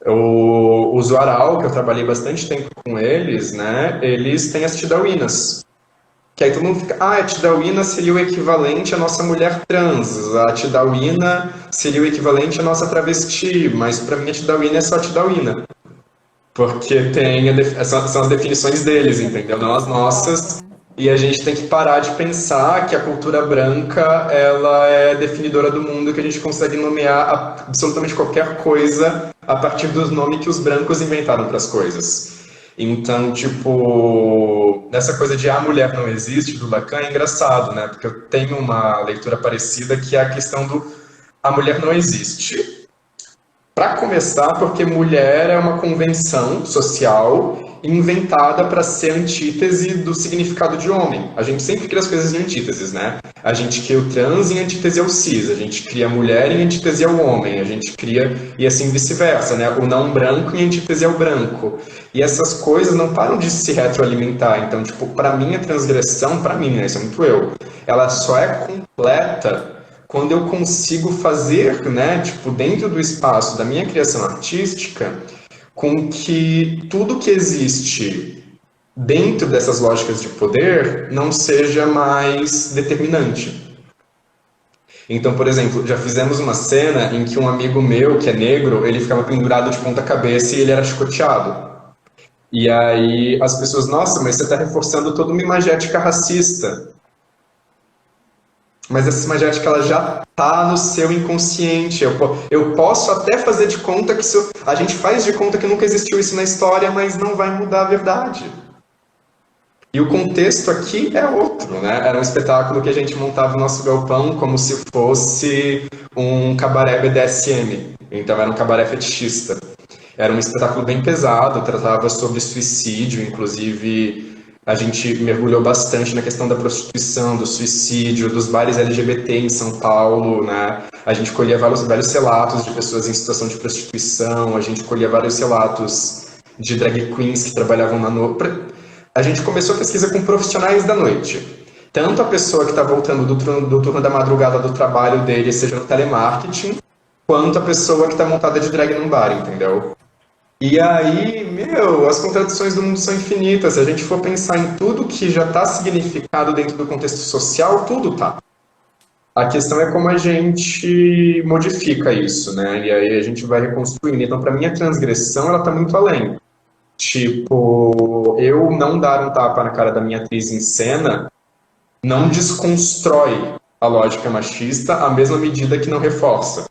O Zuaral, que eu trabalhei bastante tempo com eles, né, eles têm as Tidauínas. Que aí todo mundo fica, a Tidauína seria o equivalente à nossa mulher trans, a Tidauína seria o equivalente à nossa travesti, mas para mim a Tidauína é só Tidauína. Porque são as definições deles, entendeu? Não as nossas. E a gente tem que parar de pensar que a cultura branca ela é definidora do mundo, que a gente consegue nomear absolutamente qualquer coisa a partir dos nomes que os brancos inventaram para as coisas. Então, tipo, essa coisa de a mulher não existe do Lacan é engraçado, né? Porque eu tenho uma leitura parecida que é a questão do a mulher não existe. Para começar, porque mulher é uma convenção social inventada para ser antítese do significado de homem. A gente sempre cria as coisas em antíteses, né? A gente cria o trans em antítese ao cis, a gente cria a mulher em antítese ao homem, a gente cria, e assim vice-versa, né? O não branco em antítese ao branco. E essas coisas não param de se retroalimentar. Então, tipo, para mim a transgressão, para mim, né? Isso é muito eu, ela só é completa quando eu consigo fazer, né, tipo, dentro do espaço da minha criação artística, com que tudo que existe dentro dessas lógicas de poder não seja mais determinante. Então, por exemplo, já fizemos uma cena em que um amigo meu, que é negro, ele ficava pendurado de ponta cabeça e ele era chicoteado. E aí as pessoas, nossa, mas você está reforçando toda uma imagética racista. Mas essa imagética ela já está no seu inconsciente. Eu posso até fazer de conta que a gente faz de conta que nunca existiu isso na história, mas não vai mudar a verdade. E o contexto aqui é outro, né? Era um espetáculo que a gente montava no nosso galpão como se fosse um cabaré BDSM. Então era um cabaré fetichista. Era um espetáculo bem pesado, tratava sobre suicídio, inclusive a gente mergulhou bastante na questão da prostituição, do suicídio, dos bares LGBT em São Paulo, né? A gente colhia vários relatos de pessoas em situação de prostituição, a gente colhia vários relatos de drag queens que trabalhavam na noite. A gente começou a pesquisa com profissionais da noite. Tanto a pessoa que está voltando do turno da madrugada do trabalho dele, seja no telemarketing, quanto a pessoa que está montada de drag num bar, entendeu? E aí, as contradições do mundo são infinitas. Se a gente for pensar em tudo que já está significado dentro do contexto social, tudo tá. A questão é como a gente modifica isso, né? E aí a gente vai reconstruindo. Então, para mim, a transgressão, ela está muito além. Tipo, eu não dar um tapa na cara da minha atriz em cena não desconstrói a lógica machista à mesma medida que não reforça.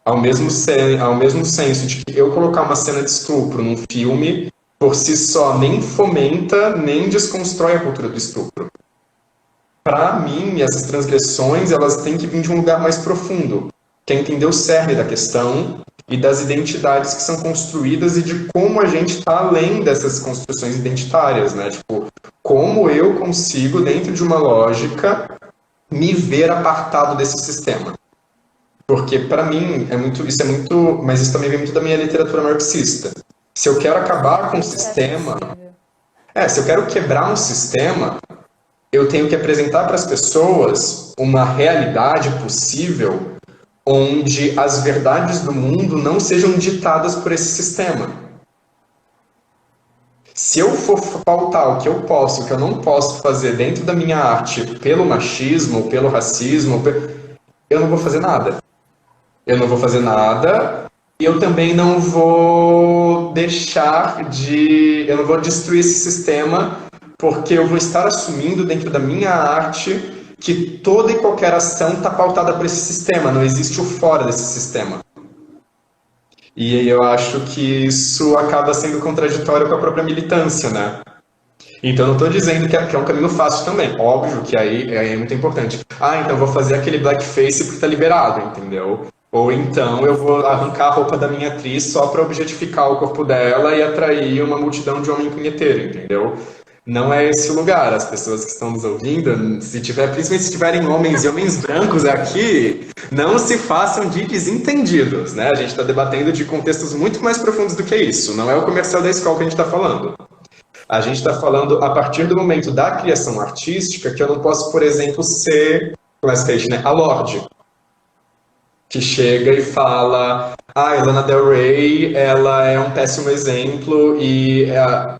Ao mesmo senso de que eu colocar uma cena de estupro num filme, por si só, nem fomenta, nem desconstrói a cultura do estupro. Para mim, essas transgressões, elas têm que vir de um lugar mais profundo, que é entender o cerne da questão e das identidades que são construídas e de como a gente está além dessas construções identitárias, né? Tipo, como eu consigo, dentro de uma lógica, me ver apartado desse sistema. Porque, para mim, mas isso também vem muito da minha literatura marxista. Se eu quero acabar com o sistema, se eu quero quebrar um sistema, eu tenho que apresentar para as pessoas uma realidade possível onde as verdades do mundo não sejam ditadas por esse sistema. Se eu for pautar o que eu posso e o que eu não posso fazer dentro da minha arte pelo machismo, pelo racismo, eu não vou fazer nada. Eu não vou fazer nada e eu também não vou eu não vou destruir esse sistema, porque eu vou estar assumindo dentro da minha arte que toda e qualquer ação está pautada por esse sistema, não existe o fora desse sistema. E eu acho que isso acaba sendo contraditório com a própria militância, né? Então, eu não estou dizendo que é um caminho fácil também. Óbvio que aí é muito importante. Então eu vou fazer aquele blackface porque está liberado, entendeu? Ou então eu vou arrancar a roupa da minha atriz só para objetificar o corpo dela e atrair uma multidão de homem punheteiro, entendeu? Não é esse o lugar. As pessoas que estão nos ouvindo, principalmente se tiverem homens e homens brancos aqui, não se façam de desentendidos, né? A gente está debatendo de contextos muito mais profundos do que isso. Não é o comercial da escola que a gente está falando. A gente está falando a partir do momento da criação artística que eu não posso, por exemplo, ser, a Lorde, que chega e fala: Lana Del Rey, ela é um péssimo exemplo e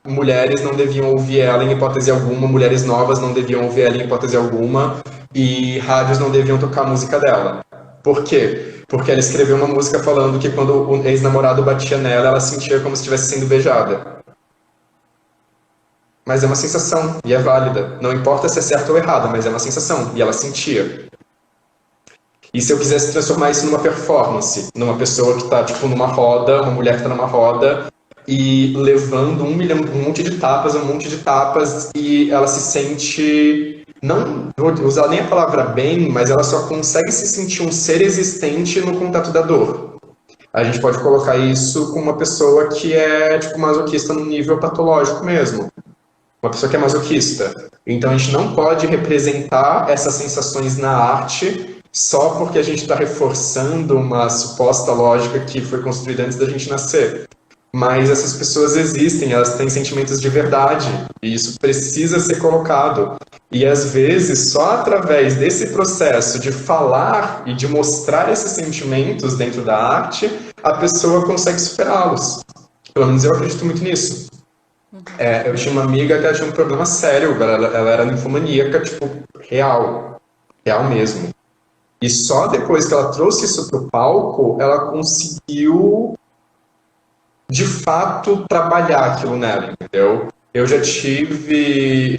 mulheres não deviam ouvir ela em hipótese alguma, mulheres novas não deviam ouvir ela em hipótese alguma e rádios não deviam tocar a música dela. Por quê? Porque ela escreveu uma música falando que quando o ex-namorado batia nela, ela sentia como se estivesse sendo beijada. Mas é uma sensação e é válida. Não importa se é certo ou errado, mas é uma sensação e ela sentia. E se eu quisesse transformar isso numa performance, numa pessoa que está tipo numa roda, uma mulher que está numa roda e levando um monte de tapas e ela se sente, não vou usar nem a palavra bem, mas ela só consegue se sentir um ser existente no contato da dor. A gente pode colocar isso com uma pessoa que é tipo masoquista no nível patológico mesmo. Uma pessoa que é masoquista. Então a gente não pode representar essas sensações na arte só porque a gente está reforçando uma suposta lógica que foi construída antes da gente nascer. Mas essas pessoas existem, elas têm sentimentos de verdade, e isso precisa ser colocado. E às vezes, só através desse processo de falar e de mostrar esses sentimentos dentro da arte, a pessoa consegue superá-los. Pelo menos eu acredito muito nisso. Eu tinha uma amiga que ela tinha um problema sério, ela era ninfomaníaca, tipo, real mesmo. E só depois que ela trouxe isso para o palco, ela conseguiu, de fato, trabalhar aquilo nela, entendeu? Eu já tive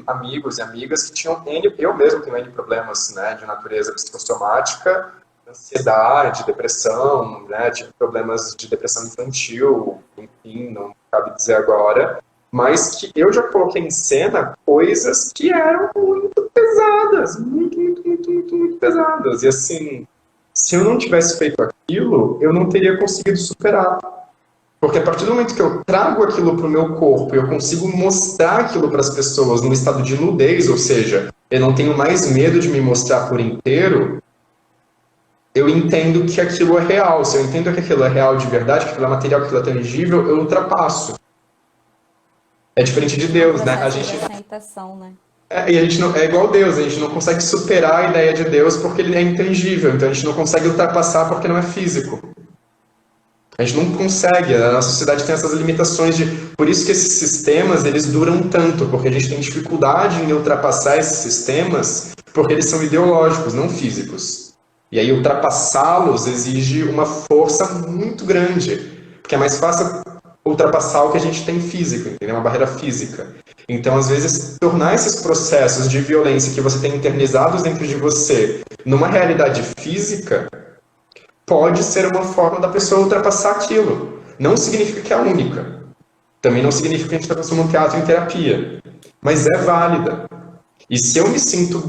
amigos e amigas que tinham eu mesmo tenho N problemas, né, de natureza psicossomática, ansiedade, depressão, né, tive problemas de depressão infantil, enfim, não cabe dizer agora, mas que eu já coloquei em cena coisas que eram muito pesadas, muito pesadas. E assim, se eu não tivesse feito aquilo, eu não teria conseguido superar. Porque a partir do momento que eu trago aquilo para o meu corpo e eu consigo mostrar aquilo para as pessoas num estado de nudez, ou seja, eu não tenho mais medo de me mostrar por inteiro, eu entendo que aquilo é real. Se eu entendo que aquilo é real de verdade, que aquilo é material, que aquilo é tangível, eu ultrapasso. É diferente de Deus, né? A gente... aceitação, né? E a gente não, é igual Deus, a gente não consegue superar a ideia de Deus porque ele é intangível, então a gente não consegue ultrapassar porque não é físico. A gente não consegue, a nossa sociedade tem essas limitações por isso que esses sistemas, eles duram tanto, porque a gente tem dificuldade em ultrapassar esses sistemas porque eles são ideológicos, não físicos. E aí ultrapassá-los exige uma força muito grande, porque é mais fácil ultrapassar o que a gente tem físico, entendeu? Uma barreira física. Então, às vezes, tornar esses processos de violência que você tem internizados dentro de você numa realidade física pode ser uma forma da pessoa ultrapassar aquilo. Não significa que é a única. Também não significa que a gente está transformando teatro em terapia. Mas é válida. E se eu me sinto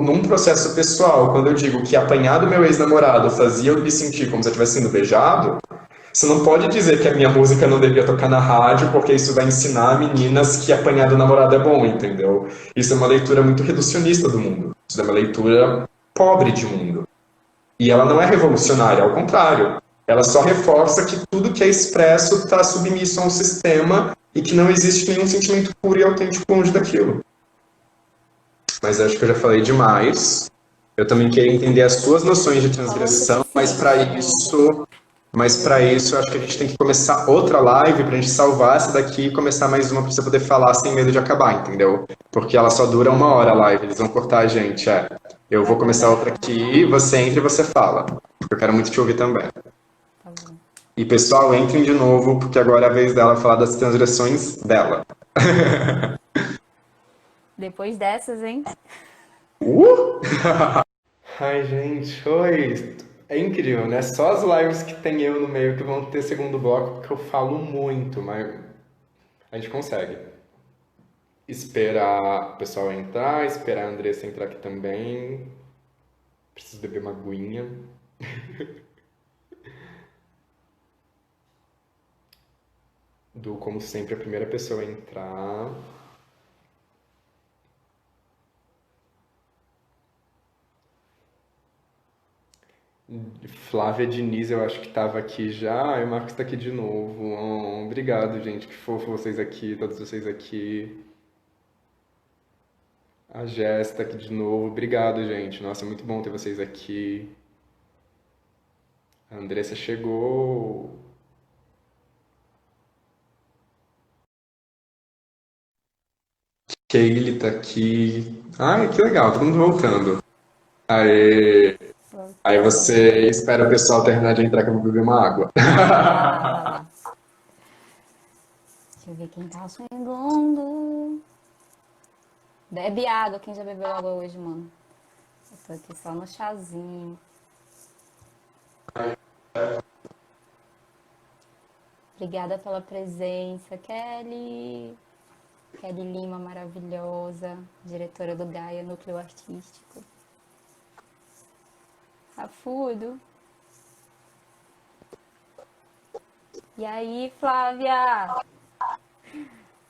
num processo pessoal, quando eu digo que apanhar do meu ex-namorado fazia eu me sentir como se eu estivesse sendo beijado, você não pode dizer que a minha música não devia tocar na rádio, porque isso vai ensinar meninas que apanhar do namorado é bom, entendeu? Isso é uma leitura muito reducionista do mundo. Isso é uma leitura pobre de mundo. E ela não é revolucionária, ao contrário. Ela só reforça que tudo que é expresso está submisso a um sistema e que não existe nenhum sentimento puro e autêntico longe daquilo. Mas acho que eu já falei demais. Eu também queria entender as suas noções de transgressão, mas para isso eu acho que a gente tem que começar outra live pra gente salvar essa daqui e começar mais uma pra você poder falar sem medo de acabar, entendeu? Porque ela só dura 1 hora a live, eles vão cortar a gente, Eu vou começar outra aqui, você entra e você fala. Porque eu quero muito te ouvir também. E pessoal, entrem de novo, porque agora é a vez dela falar das transgressões dela. Depois dessas, hein? Ai, gente, oi. É incrível, né? Só as lives que tem eu no meio que vão ter segundo bloco, porque eu falo muito, mas a gente consegue. Esperar o pessoal entrar, esperar a Andressa entrar aqui também. Preciso beber uma aguinha. Como sempre, a primeira pessoa a entrar. Flávia Diniz, eu acho que estava aqui já. E o Marcos está aqui de novo. Obrigado, gente. Que fofo vocês aqui, todos vocês aqui. A Jess está aqui de novo. Obrigado, gente. Nossa, é muito bom ter vocês aqui. A Andressa chegou. Kaylee tá aqui. Ai, que legal, todo mundo voltando. Aê. Aí você espera o pessoal terminar de entrar que eu vou beber uma água. Deixa eu ver quem tá chegando. Bebe água, quem já bebeu água hoje, mano? Eu tô aqui só no chazinho. Obrigada pela presença, Kelly. Kelly Lima, maravilhosa, diretora do Gaia Núcleo Artístico. Rafudo. E aí, Flávia?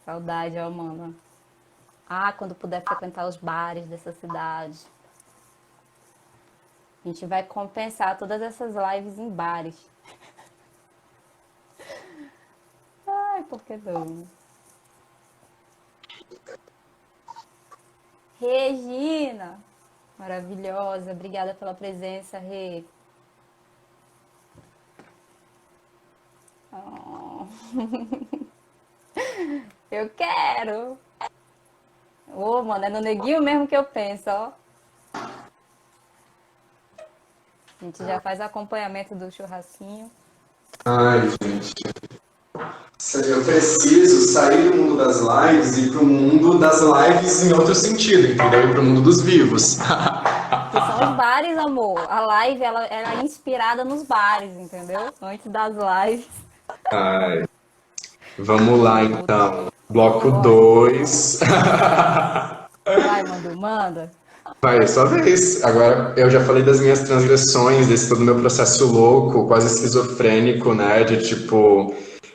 Saudade, ó, mano. Quando puder frequentar os bares dessa cidade. A gente vai compensar todas essas lives em bares. Ai, por que não? Regina, maravilhosa, obrigada pela presença, Rê. Oh. Eu quero. Mano, é no neguinho mesmo que eu penso, ó. A gente já faz acompanhamento do churrasquinho. Ai, gente. Eu preciso sair do mundo das lives e pro mundo das lives em outro sentido, entendeu? E pro mundo dos vivos. Que são os bares, amor. A live, ela é inspirada nos bares, entendeu? Antes das lives. Ai. Vamos lá, então. Bloco 2. Vai, Mandu, manda. Vai, é sua vez. Agora, eu já falei das minhas transgressões, desse todo meu processo louco, quase esquizofrênico, né? De, tipo,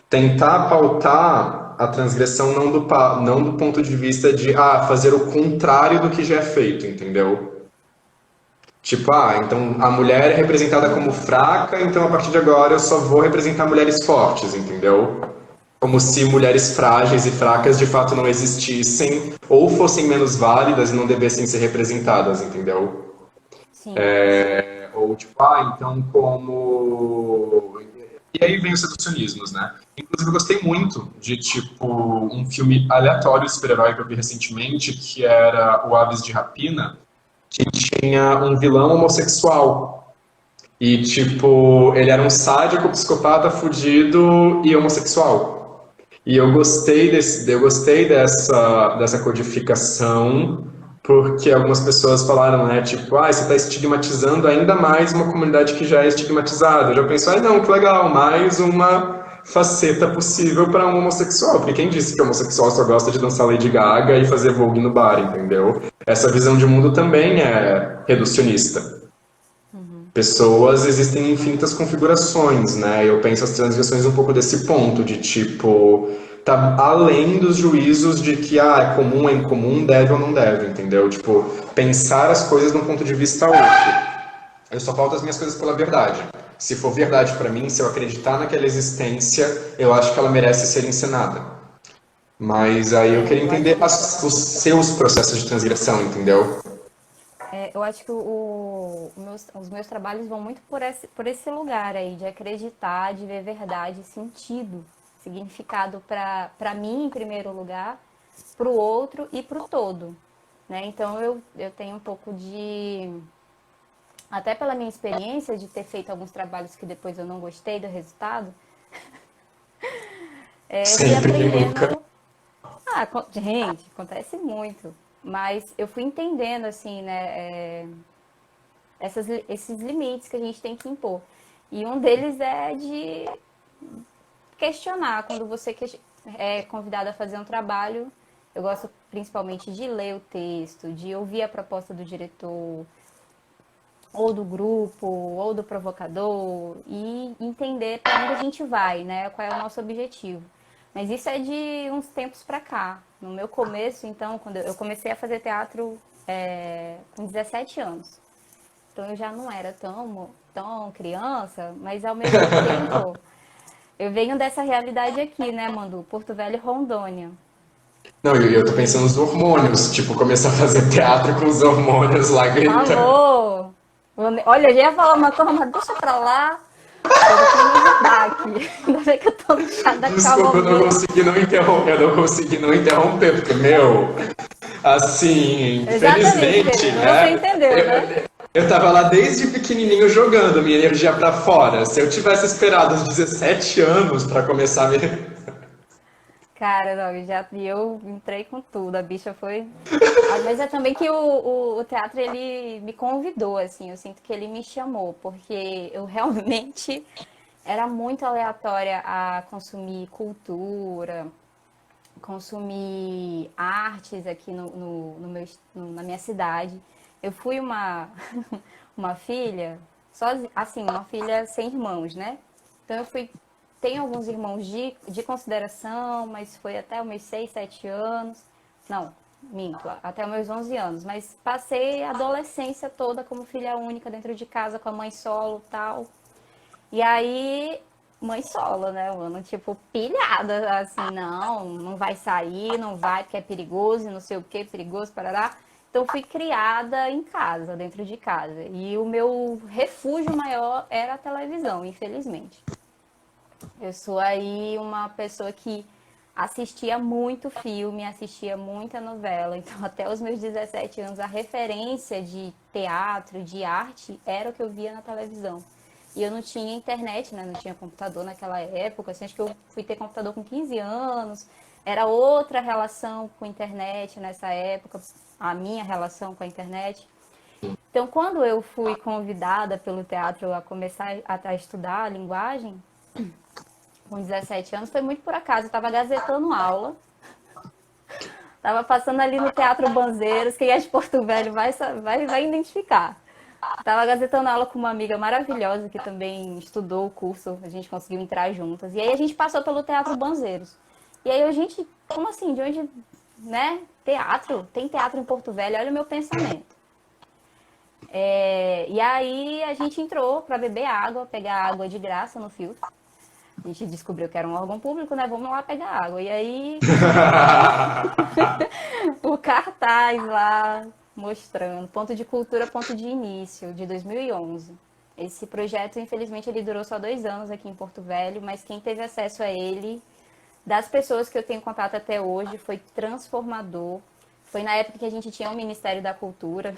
tentar pautar a transgressão não do ponto de vista de, fazer o contrário do que já é feito, entendeu? Tipo, então a mulher é representada como fraca, então a partir de agora eu só vou representar mulheres fortes, entendeu? Como se mulheres frágeis e fracas de fato não existissem ou fossem menos válidas e não devessem ser representadas, entendeu? Sim. Ou tipo, então como... E aí vem os seducionismos, né? Inclusive eu gostei muito de, tipo, um filme aleatório de super-herói que eu vi recentemente, que era o Aves de Rapina, que tinha um vilão homossexual. E, tipo, ele era um sádico, psicopata, fudido e homossexual. E eu gostei dessa codificação, porque algumas pessoas falaram, né, tipo, você está estigmatizando ainda mais uma comunidade que já é estigmatizada. Eu já penso, não, que legal, mais uma faceta possível para um homossexual, porque quem disse que homossexual só gosta de dançar Lady Gaga e fazer vogue no bar, entendeu? Essa visão de mundo também é reducionista. Pessoas existem em infinitas configurações, né? Eu penso as transgressões um pouco desse ponto, de tipo, tá além dos juízos de que é incomum, deve ou não deve, entendeu? Tipo, pensar as coisas de um ponto de vista outro. Eu só pauto as minhas coisas pela verdade. Se for verdade pra mim, se eu acreditar naquela existência, eu acho que ela merece ser encenada. Mas aí eu queria Eu acho entender que os seus processos de transgressão, entendeu? eu acho que os meus trabalhos vão muito por esse lugar aí, de acreditar, de ver verdade, sentido, significado para mim, em primeiro lugar, para o outro e para o todo. Né? Então eu tenho um pouco de. Até pela minha experiência de ter feito alguns trabalhos que depois eu não gostei do resultado, eu fui Sempre, quem nunca. aprendendo. Gente, acontece muito. Mas eu fui entendendo, assim, né? Esses limites que a gente tem que impor. E um deles é de questionar. Quando você é convidado a fazer um trabalho, eu gosto principalmente de ler o texto, de ouvir a proposta do diretor, ou do grupo, ou do provocador, e entender para onde a gente vai, né? Qual é o nosso objetivo. Mas isso é de uns tempos para cá. No meu começo, então, quando eu comecei a fazer teatro com 17 anos. Então eu já não era tão criança, mas ao mesmo tempo eu venho dessa realidade aqui, né, Mandu? Porto Velho e Rondônia. Não, eu tô pensando E, nos hormônios, tipo, começar a fazer teatro com os hormônios lá gritando. amor! Olha, eu já ia falar uma coisa, mas deixa pra lá. Eu tô com meditar aqui. Ainda bem que eu tô no chá da Desculpa, camomila. eu não consegui não interromper, porque, assim, Exatamente, infelizmente, querido. Você né? entendeu, né? Eu tava lá desde pequenininho jogando minha energia pra fora. Se eu tivesse esperado os 17 anos pra começar a me. Cara, não, eu entrei com tudo. A bicha foi. Mas é também que o teatro ele me convidou, assim. Eu sinto que ele me chamou, porque eu realmente era muito aleatória a consumir cultura, consumir artes aqui na minha cidade. Eu fui uma filha, assim, uma filha sem irmãos, né? Então eu fui. Tenho alguns irmãos de consideração, mas foi até os meus 6, 7 anos. Não, minto, até os meus 11 anos. Mas passei a adolescência toda como filha única dentro de casa, com a mãe solo e tal. E aí, mãe solo, né, mano? Tipo, pilhada, assim, não vai sair, não vai porque é perigoso, e não sei o que, perigoso, parará. Então, fui criada em casa, dentro de casa. E o meu refúgio maior era a televisão, infelizmente. Eu sou aí uma pessoa que assistia muito filme, assistia muita novela. Então, até os meus 17 anos, a referência de teatro, de arte, era o que eu via na televisão. E eu não tinha internet, né? Não tinha computador naquela época. Assim, acho que eu fui ter computador com 15 anos. Era outra relação com a internet nessa época, a minha relação com a internet. Então, quando eu fui convidada pelo teatro a começar a estudar a linguagem, com 17 anos, foi muito por acaso. Eu estava gazetando aula, estava passando ali no Teatro Banzeiros, quem é de Porto Velho vai identificar. Estava gazetando aula com uma amiga maravilhosa que também estudou o curso, a gente conseguiu entrar juntas. E aí a gente passou pelo Teatro Banzeiros. E aí a gente, como assim? De onde, né? Teatro? Tem teatro em Porto Velho? Olha o meu pensamento. E aí a gente entrou para beber água, pegar água de graça no filtro. A gente descobriu que era um órgão público, né? Vamos lá pegar água. E aí o cartaz lá mostrando ponto de cultura, ponto de início, de 2011. Esse projeto, infelizmente, ele durou só 2 anos aqui em Porto Velho, mas quem teve acesso a ele, das pessoas que eu tenho contato até hoje, foi transformador. Foi na época que a gente tinha o Ministério da Cultura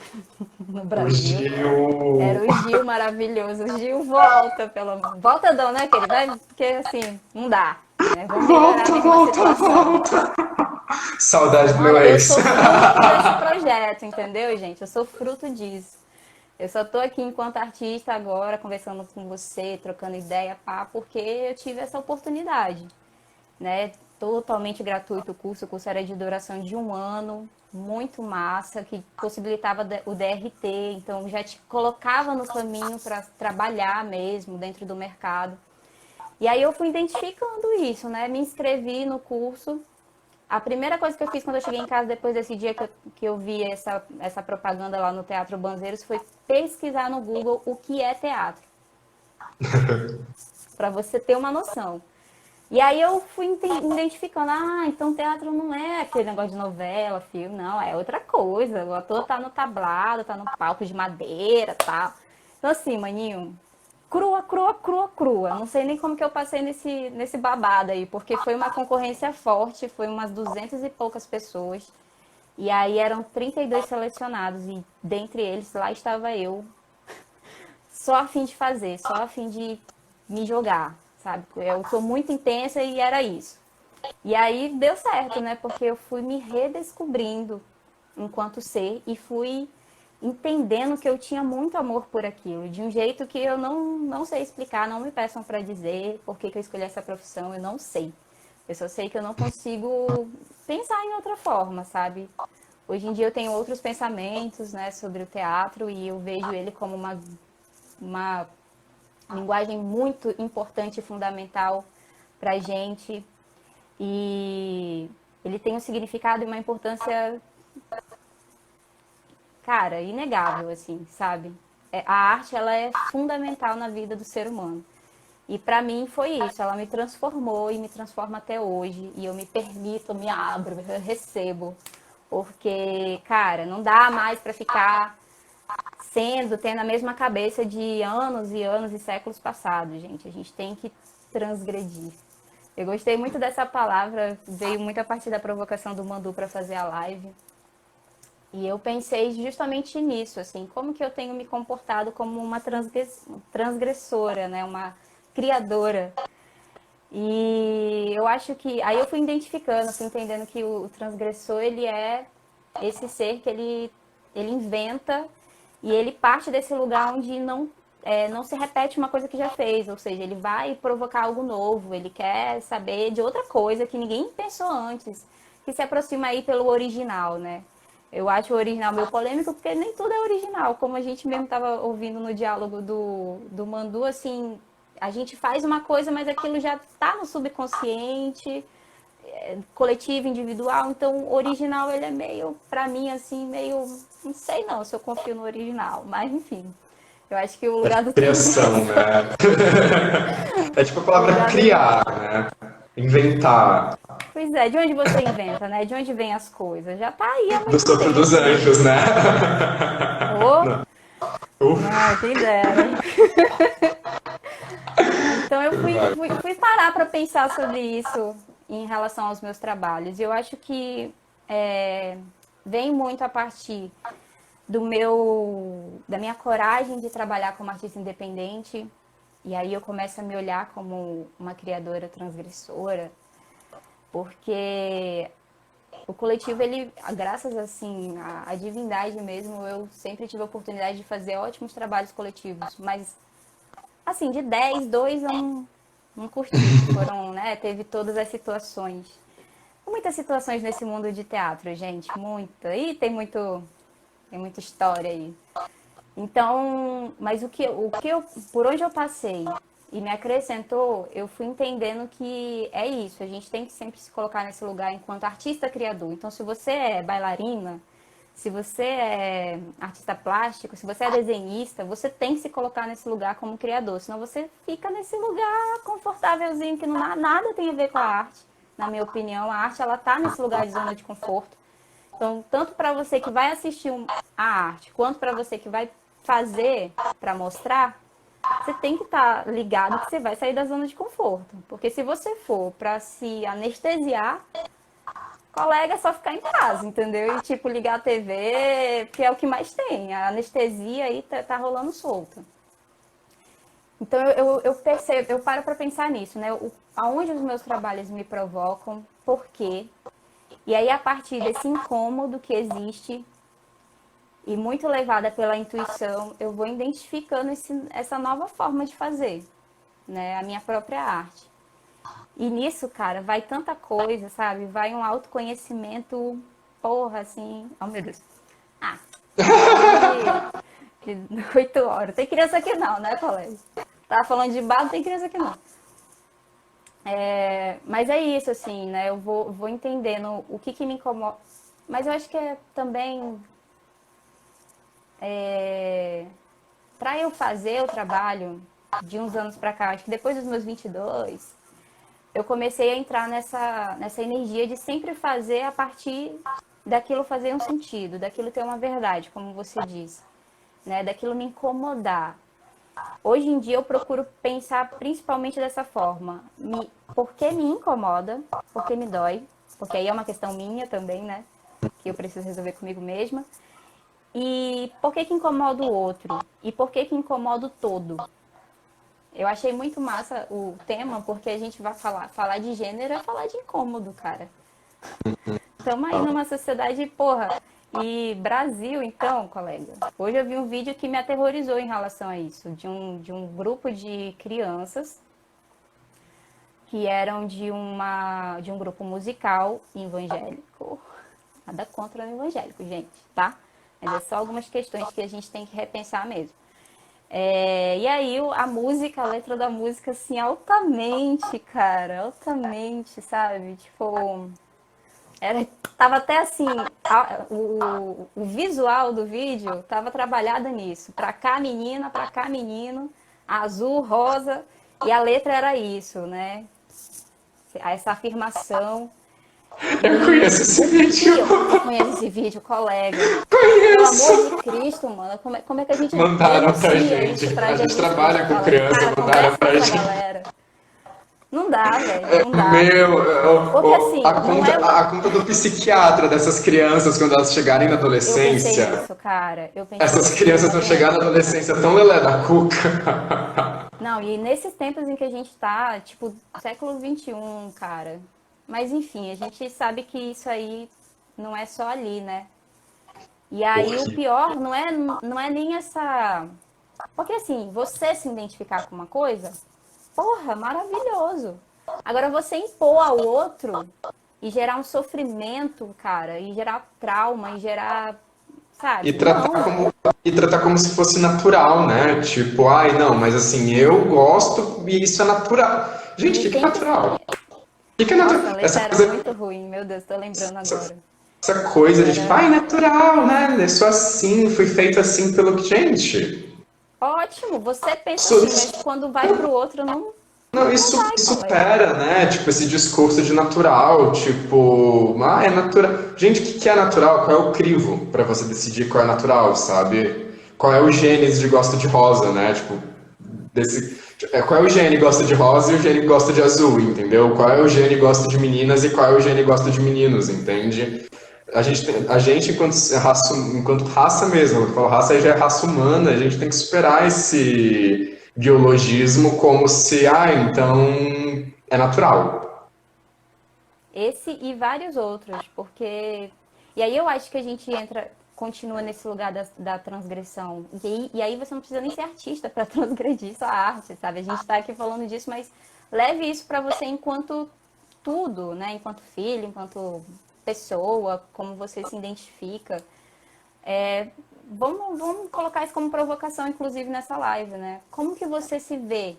no O Brasil. Gil. Era o Gil maravilhoso. O Gil volta, pelo amor. Volta não, né, que ele vai, porque assim, não dá. Né? Vamos melhorar Volta, mesmo a volta, situação. volta. Saudade do Mano, meu eu ex. sou fruto desse projeto, entendeu, gente? Eu sou fruto disso. Eu só tô aqui enquanto artista agora, conversando com você, trocando ideia, pá, porque eu tive essa oportunidade, né? Totalmente gratuito o curso era de duração de 1 ano, muito massa, que possibilitava o DRT, então já te colocava no caminho para trabalhar mesmo dentro do mercado. E aí eu fui identificando isso, né? Me inscrevi no curso. A primeira coisa que eu fiz quando eu cheguei em casa, depois desse dia que eu vi essa propaganda lá no Teatro Banzeiros, foi pesquisar no Google o que é teatro, para você ter uma noção. E aí eu fui identificando, então teatro não é aquele negócio de novela, filme, não, é outra coisa. O ator tá no tablado, tá no palco de madeira, tal. Então assim, maninho, crua, crua, crua, crua. Não sei nem como que eu passei nesse babado aí, porque foi uma concorrência forte, foi umas 200 e poucas pessoas. E aí eram 32 selecionados e dentre eles lá estava eu, só a fim de fazer, só a fim de me jogar, sabe? Eu sou muito intensa e era isso. E aí deu certo, né? Porque eu fui me redescobrindo enquanto ser e fui entendendo que eu tinha muito amor por aquilo, de um jeito que eu não sei explicar, não me peçam para dizer por que eu escolhi essa profissão, eu não sei. Eu só sei que eu não consigo pensar em outra forma, sabe? Hoje em dia eu tenho outros pensamentos, né, sobre o teatro e eu vejo ele como uma linguagem muito importante e fundamental para a gente. E ele tem um significado e uma importância, cara, inegável, assim, sabe? A arte, ela é fundamental na vida do ser humano. E para mim foi isso, ela me transformou e me transforma até hoje. E eu me permito, eu me abro, eu recebo. Porque, cara, não dá mais para ficar tendo a mesma cabeça de anos e anos e séculos passados, gente. A gente tem que transgredir. Eu gostei muito dessa palavra, veio muito a partir da provocação do Mandu para fazer a live. E eu pensei justamente nisso, assim, como que eu tenho me comportado como uma transgressora, né, uma criadora. E eu acho que aí eu fui identificando, fui entendendo que o transgressor ele é esse ser que ele inventa e ele parte desse lugar onde não se repete uma coisa que já fez, ou seja, ele vai provocar algo novo, ele quer saber de outra coisa que ninguém pensou antes, que se aproxima aí pelo original, né? Eu acho o original meio polêmico porque nem tudo é original, como a gente mesmo estava ouvindo no diálogo do Mandu, assim, a gente faz uma coisa, mas aquilo já está no subconsciente, coletivo, individual, então o original ele é meio, pra mim, assim, meio, não sei não se eu confio no original, mas enfim, eu acho que o É lugar do criação, né? É tipo a o palavra lugar do, criar, né? Inventar. pois é, de onde você inventa, né? De onde vem as coisas? Já tá aí há Do muito sopro dos tempo. anjos, né? Oh, Não. Uf, não, quem dera. Então eu vai. fui parar para pensar sobre isso em relação aos meus trabalhos. E eu acho que vem muito a partir da minha coragem de trabalhar como artista independente. E aí eu começo a me olhar como uma criadora transgressora, porque o coletivo, ele, graças assim, à divindade mesmo, eu sempre tive a oportunidade de fazer ótimos trabalhos coletivos, mas assim, de 10 2 eu não curti. Foram, né, teve todas as situações. Muitas situações nesse mundo de teatro, gente, muita. E tem muita história aí. Então, mas por onde eu passei e me acrescentou, eu fui entendendo que é isso, a gente tem que sempre se colocar nesse lugar enquanto artista criador. Então, se você é bailarina, se você é artista plástico, se você é desenhista, você tem que se colocar nesse lugar como criador, senão você fica nesse lugar confortávelzinho que nada tem a ver com a arte. Na minha opinião, a arte ela tá nesse lugar de zona de conforto. Então, tanto para você que vai assistir a arte, quanto para você que vai fazer para mostrar, você tem que estar ligado que você vai sair da zona de conforto. Porque se você for para se anestesiar, Colega é só ficar em casa, entendeu? E tipo, ligar a TV, que é o que mais tem. A anestesia aí tá rolando solta. Então eu percebo, eu paro para pensar nisso, né? Aonde os meus trabalhos me provocam, por quê? E aí, a partir desse incômodo que existe, e muito levada pela intuição, eu vou identificando essa nova forma de fazer, né? A minha própria arte. E nisso, cara, vai tanta coisa, sabe? Vai um autoconhecimento, porra, assim... Oh, meu Deus. Ah, de 8 horas. Tem criança aqui não, né, colega? Tava falando de bar, não tem criança aqui não. Mas é isso, assim, né? Eu vou entendendo o que me incomoda. Mas eu acho que é também... para eu fazer o trabalho de uns anos pra cá, acho que depois dos meus 22, eu comecei a entrar nessa energia de sempre fazer a partir daquilo fazer um sentido, daquilo ter uma verdade, como você disse, né? Daquilo me incomodar. Hoje em dia eu procuro pensar principalmente dessa forma. Por que me incomoda? Por que me dói? Porque aí é uma questão minha também, né? Que eu preciso resolver comigo mesma. E por que incomoda o outro? E por que incomoda o todo? Eu achei muito massa o tema, porque a gente vai falar de gênero é falar de incômodo, cara. Estamos aí numa sociedade, porra. E Brasil, então, colega, hoje eu vi um vídeo que me aterrorizou em relação a isso, de um grupo de crianças que eram de um grupo musical evangélico. Nada contra o evangélico, gente, tá? Mas é só algumas questões que a gente tem que repensar mesmo. E aí a letra da música, assim, altamente, cara, altamente, sabe? Tipo, tava até assim, o visual do vídeo tava trabalhado nisso. Pra cá menina, pra cá menino, azul, rosa, e a letra era isso, né? Essa afirmação. Eu conheço esse vídeo. Eu conheço esse vídeo, colega. Conheço. Pelo amor de Cristo, mano. Como é que a gente Mandaram pra denuncia gente. isso pra A gente Jesus trabalha Cristo? com criança, Cara, mandaram conversa pra com essa gente. galera. Não dá, velho. Não dá. Porque assim, não é... A conta do psiquiatra dessas crianças quando elas chegarem na Eu pensei adolescência. nisso, cara. Eu pensei Essas nisso, crianças estão chegando na adolescência tão lelé da cuca. Não, e nesses tempos em que a gente tá, tipo, século XXI, cara. Mas enfim, a gente sabe que isso aí não é só ali, né? E aí o pior não é nem essa... Porque assim, você se identificar com uma coisa, porra, maravilhoso. Agora você impor ao outro e gerar um sofrimento, cara, e gerar trauma, e gerar, E sabe? tratar Não. como, e tratar como se fosse natural, né? Tipo, ai, não, mas assim, eu gosto e isso é natural. Gente, o E que é tem que... natural? O que é Nossa, a natural? letra era muito ruim, meu Deus, tô lembrando agora. Essa coisa de, tipo, Era ai, natural, né? Eu sou assim, fui feito assim pelo que. Gente, ótimo, você pensa isso, assim, mas quando vai pro outro, não, não, não vai, isso colega. supera, né? Tipo, esse discurso de natural, tipo, ah, é natural. Gente, o que é natural? Qual é o crivo pra você decidir qual é natural, sabe? Qual é o genes de gosto de rosa, né? Tipo, qual é o gene gosta de rosa e o gene gosta de azul, entendeu? Qual é o gene gosta de meninas e qual é o gene gosta de meninos, entende? A gente enquanto raça mesmo, quando eu falo raça aí já é raça humana, a gente tem que superar esse biologismo como se, então é natural. Esse e vários outros, porque. E aí eu acho que a gente continua nesse lugar da transgressão. E aí você não precisa nem ser artista para transgredir sua arte, sabe? A gente está aqui falando disso, mas leve isso para você enquanto tudo, né? Enquanto filho, enquanto pessoa, como você se identifica. Vamos colocar isso como provocação, inclusive, nessa live, né? Como que você se vê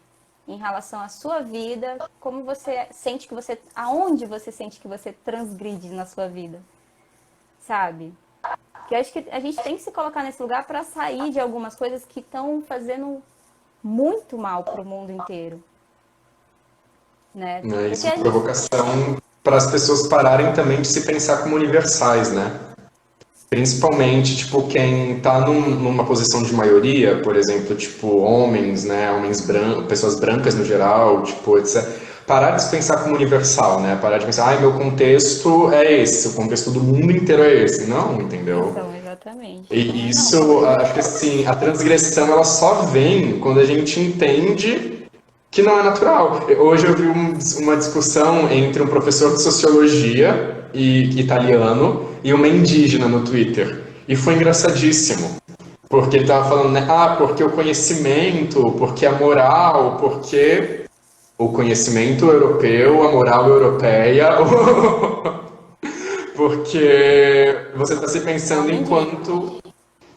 em relação à sua vida? Como você sente que você... Aonde você sente que você transgride na sua vida? Sabe? Porque eu acho que a gente tem que se colocar nesse lugar para sair de algumas coisas que estão fazendo muito mal para o mundo inteiro. Né? Né? Isso é Porque provocação para as pessoas pararem também de se pensar como universais, né? Principalmente, tipo, quem tá numa posição de maioria, por exemplo, tipo, homens, né, homens brancos, pessoas brancas no geral, tipo, etc. parar de se pensar como universal, né? Parar de pensar, meu contexto é esse, o contexto do mundo inteiro é esse. Não, entendeu? Então, exatamente. E Não, isso, acho que assim, a transgressão ela só vem quando a gente entende que não é natural. Hoje eu vi uma discussão entre um professor de sociologia e italiano e uma indígena no Twitter. E foi engraçadíssimo. Porque ele estava falando, né? Porque o conhecimento, porque a moral, porque o conhecimento europeu, a moral europeia, porque você está se pensando enquanto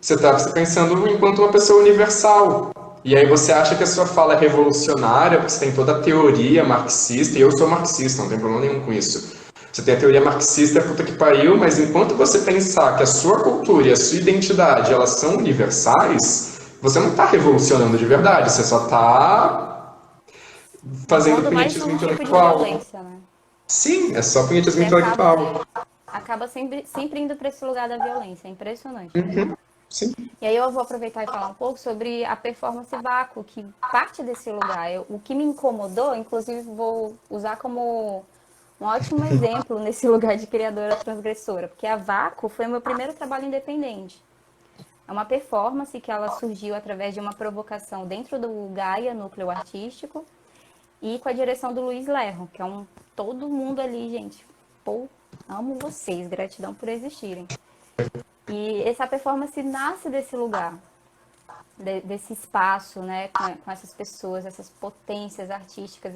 você está se pensando enquanto uma pessoa universal. E aí você acha que a sua fala é revolucionária, porque você tem toda a teoria marxista, e eu sou marxista, não tem problema nenhum com isso. Você tem a teoria marxista, puta que pariu, mas enquanto você pensar que a sua cultura e a sua identidade, elas são universais, você não está revolucionando de verdade, você só está fazendo quando mais punhetismo um tipo de intelectual. violência, né? Sim, é só punhetismo Você intelectual. acaba sempre indo para esse lugar da violência, é impressionante. Sim. E aí eu vou aproveitar e falar um pouco sobre a performance vácuo, que parte desse lugar. O que me incomodou, inclusive vou usar como um ótimo exemplo nesse lugar de criadora transgressora, porque a vácuo foi o meu primeiro trabalho independente. É uma performance que ela surgiu através de uma provocação dentro do Gaia, núcleo artístico, e com a direção do Luiz Lerro, que é todo mundo ali, gente. Pô, amo vocês, gratidão por existirem. E essa performance nasce desse lugar, desse espaço, né, com essas pessoas, essas potências artísticas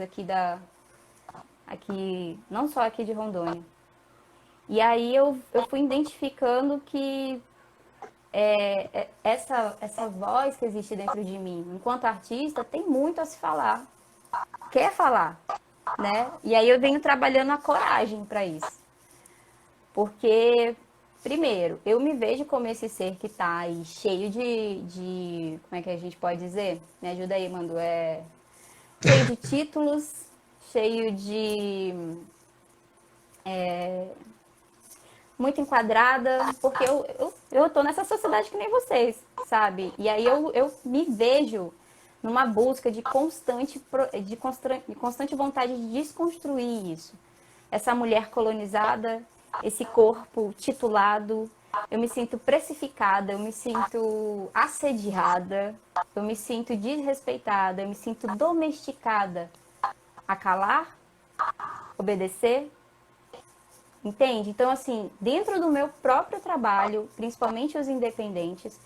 aqui, não só aqui de Rondônia. E aí eu fui identificando que essa voz que existe dentro de mim, enquanto artista, tem muito a se falar. Quer falar, né? E aí eu venho trabalhando a coragem para isso. Porque, primeiro, eu me vejo como esse ser que tá aí cheio de como é que a gente pode dizer? Me ajuda aí, Mandu. Cheio de títulos, cheio de... muito enquadrada, porque eu tô nessa sociedade que nem vocês, sabe? E aí eu me vejo numa busca de constante vontade de desconstruir isso. Essa mulher colonizada, esse corpo titulado, eu me sinto precificada, eu me sinto assediada, eu me sinto desrespeitada, eu me sinto domesticada a calar, obedecer. Entende? Então, assim, dentro do meu próprio trabalho, principalmente os independentes,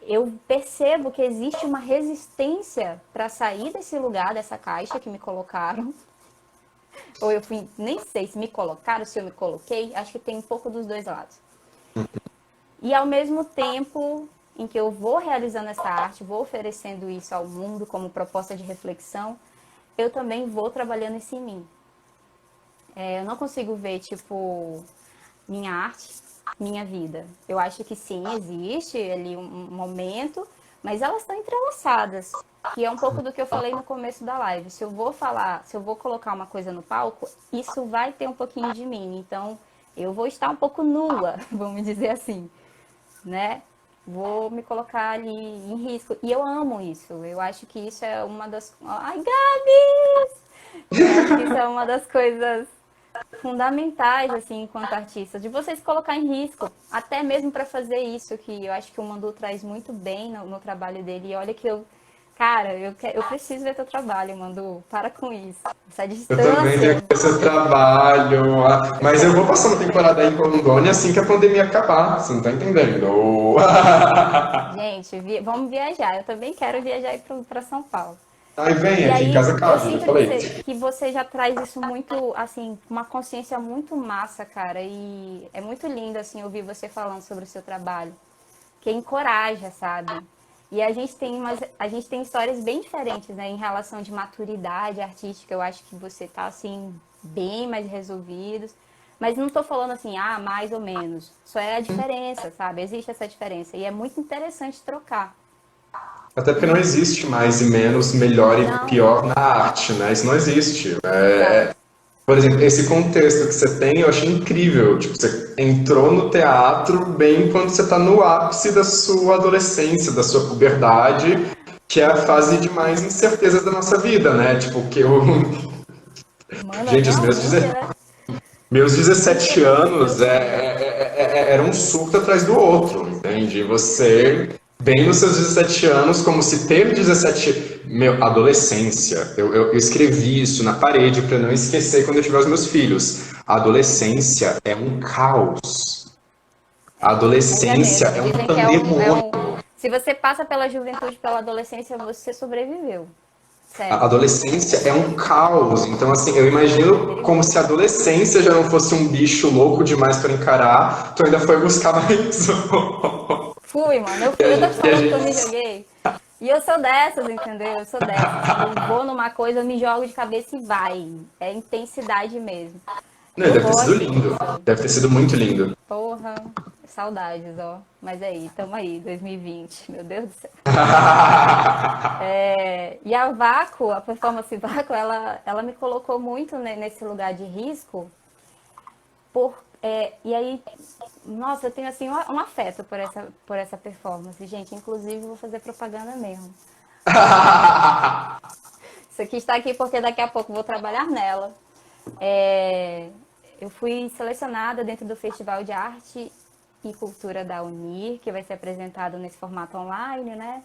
eu percebo que existe uma resistência para sair desse lugar, dessa caixa que me colocaram. Ou eu fui, nem sei se me colocaram, se eu me coloquei, acho que tem um pouco dos dois lados. E ao mesmo tempo em que eu vou realizando essa arte, vou oferecendo isso ao mundo como proposta de reflexão, eu também vou trabalhando isso em mim. Eu não consigo ver, tipo, minha arte, minha vida. Eu acho que sim, existe ali um momento, mas elas estão entrelaçadas. Que é um pouco do que eu falei no começo da live. Se eu vou colocar uma coisa no palco, isso vai ter um pouquinho de mim. Então, eu vou estar um pouco nua, vamos dizer assim, né? Vou me colocar ali em risco. E eu amo isso. Eu acho que isso é uma das... Ai, Gabs! Eu acho que isso é uma das coisas fundamentais, assim, enquanto artista, de vocês colocar em risco, até mesmo para fazer isso, que eu acho que o Mandu traz muito bem no trabalho dele. E olha que eu preciso ver teu trabalho, Mandu, para com isso. Essa distância. Eu também tenho que ver seu trabalho, mas eu vou passar uma temporada aí em Rondônia assim que a pandemia acabar, você não tá entendendo? Gente, vamos viajar. Eu também quero viajar para São Paulo. Aí vem, E aqui em aí, casa eu cabe, já sinto falei. que você já traz isso muito, assim, uma consciência muito massa, cara. E é muito lindo, assim, ouvir você falando sobre o seu trabalho. Que encoraja, sabe? E a gente tem histórias bem diferentes, né? Em relação de maturidade artística, eu acho que você tá, assim, bem mais resolvidos. Mas não tô falando assim, mais ou menos. Só é a diferença, sabe? Existe essa diferença. E é muito interessante trocar. Até porque não existe mais e menos, melhor e Não. pior na arte, né? Isso não existe. Exato. Por exemplo, esse contexto que você tem, eu achei incrível. Tipo, você entrou no teatro bem quando você está no ápice da sua adolescência, da sua puberdade, que é a fase de mais incertezas da nossa vida, né? Tipo, Mano, Gente, realmente, né? meus 17 anos era um surto atrás do outro, entende? Você, bem nos seus 17 anos, como se ter 17... Meu, adolescência. Eu escrevi isso na parede para não esquecer quando eu tiver os meus filhos. A adolescência é um caos. A Mas é adolescência mesmo. é um Dizem que pandemônio. se você passa pela juventude, pela adolescência, você sobreviveu. A Sério. adolescência é um caos. Então, assim, eu É imagino como perigoso. se a adolescência já não fosse um bicho louco demais para encarar, tu ainda foi buscar mais. Fui, mano. Eu E a fui. Eu tô te gente, e a falando que eu me gente... joguei. E eu sou dessas, entendeu? Eu sou dessas. Eu vou numa coisa, eu me jogo de cabeça e vai. É intensidade mesmo. E Não, eu deve ter sido gosto lindo. disso. Deve ter sido muito lindo. Porra, saudades, ó. Mas aí, tamo aí, 2020. Meu Deus do céu. E a Vácuo, a performance Vácuo, ela me colocou muito nesse lugar de risco. E aí, nossa, eu tenho assim um afeto por essa performance, gente. Inclusive, vou fazer propaganda mesmo. Isso aqui está aqui porque daqui a pouco vou trabalhar nela. É, eu fui selecionada dentro do Festival de Arte e Cultura da Unir, que vai ser apresentado nesse formato online, né?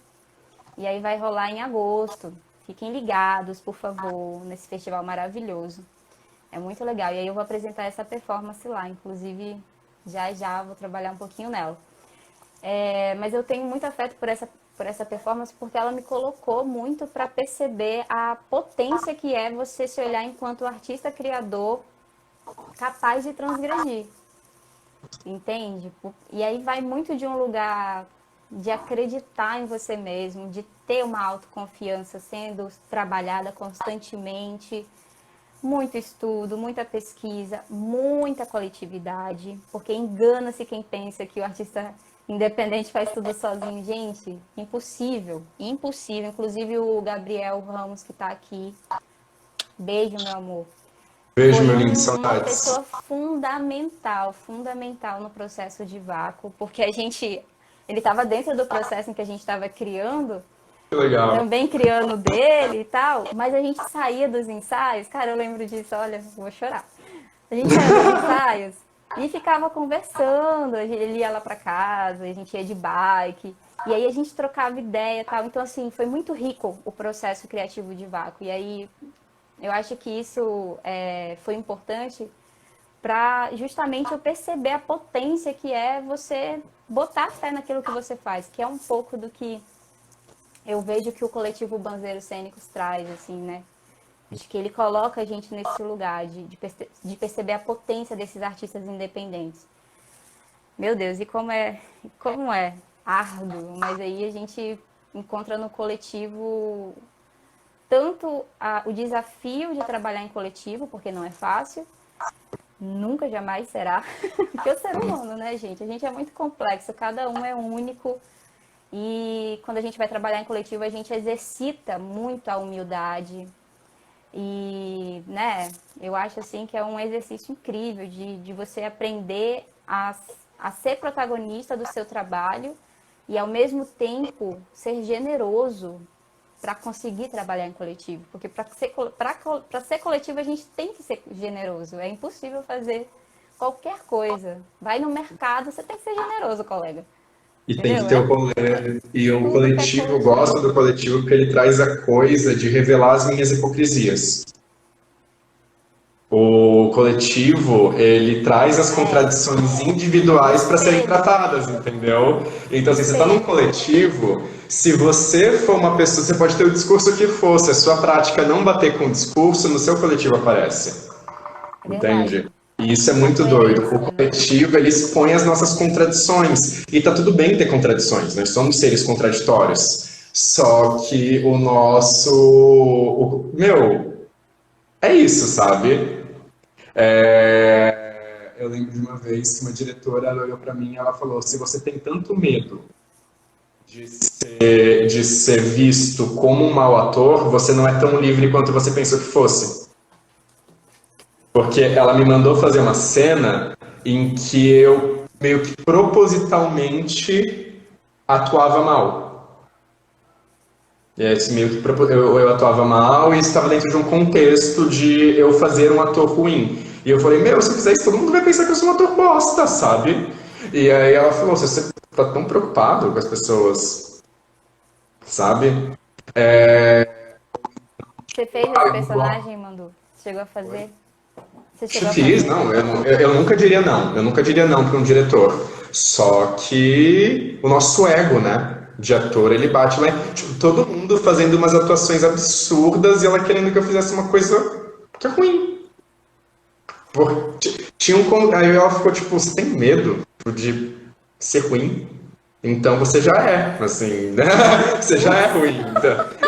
E aí vai rolar em agosto. Fiquem ligados, por favor, nesse festival maravilhoso. É muito legal. E aí eu vou apresentar essa performance lá. Inclusive, já já vou trabalhar um pouquinho nela. Mas eu tenho muito afeto por essa performance porque ela me colocou muito para perceber a potência que é você se olhar enquanto artista criador capaz de transgredir. Entende? E aí vai muito de um lugar de acreditar em você mesmo, de ter uma autoconfiança sendo trabalhada constantemente, muito estudo, muita pesquisa, muita coletividade, porque engana-se quem pensa que o artista independente faz tudo sozinho. Gente, impossível, impossível. Inclusive o Gabriel Ramos que está aqui, beijo, meu amor. Beijo, Foi meu lindo, uma saudades. pessoa fundamental no processo de vácuo, porque ele estava dentro do processo em que a gente estava criando, Que legal. também criando dele e tal, mas a gente saía dos ensaios, cara, eu lembro disso, olha, vou chorar. A gente saía dos ensaios e ficava conversando, ele ia lá para casa, a gente ia de bike, e aí a gente trocava ideia e tal, então assim, foi muito rico o processo criativo de vácuo, e aí eu acho que isso foi importante para justamente eu perceber a potência que é você botar fé naquilo que você faz, que é um pouco do que eu vejo que o coletivo Banzeiros Cênicos traz, assim, né? Acho que ele coloca a gente nesse lugar de perceber a potência desses artistas independentes. Meu Deus, e como é árduo, mas aí a gente encontra no coletivo tanto o desafio de trabalhar em coletivo, porque não é fácil, nunca jamais será, porque o ser humano, né, gente? A gente é muito complexo, cada um é único e quando a gente vai trabalhar em coletivo, a gente exercita muito a humildade e, né, eu acho assim que é um exercício incrível de você aprender a ser protagonista do seu trabalho e ao mesmo tempo ser generoso para conseguir trabalhar em coletivo. Porque para ser coletivo a gente tem que ser generoso. É impossível fazer qualquer coisa. Vai no mercado, você tem que ser generoso, colega. E tem que Entendeu? ter É o rolê. E o tudo que é coletivo, eu coletivo. gosto do coletivo porque ele traz a coisa de revelar as minhas hipocrisias. O coletivo, ele traz as contradições O individuais para serem espelho. tratadas, entendeu? O Então, assim, você está num espelho. coletivo, se você for uma pessoa, você pode ter o discurso que for, se a sua prática não bater com o discurso, no seu coletivo aparece. É verdade. Entende? E isso é A muito doido. O coerência, né? coletivo, ele expõe as nossas contradições. E tá tudo bem ter contradições, nós somos seres contraditórios. Só que o nosso. Meu, é isso, sabe? Eu lembro de uma vez que uma diretora ela olhou para mim e ela falou: se você tem tanto medo de ser visto como um mau ator, você não é tão livre quanto você pensou que fosse. Porque ela me mandou fazer uma cena em que eu meio que propositalmente atuava mal. E aí, meio que eu atuava mal e estava dentro de um contexto de eu fazer um ator ruim. E eu falei, meu, se eu fizer isso, todo mundo vai pensar que eu sou um ator bosta, sabe? E aí ela falou, você tá tão preocupado com as pessoas, sabe? Você fez esse personagem, Mandu? Chegou a fazer? Você chegou a Fiz, fazer? não, eu nunca diria não. Eu nunca diria não para um diretor. Só que o nosso ego, né? De ator, ele bate lá. Tipo, todo mundo fazendo umas atuações absurdas e ela querendo que eu fizesse uma coisa que é ruim. Tinha aí ela ficou tipo, você tem medo de ser ruim? Então você já é, assim, né? Você já é ruim.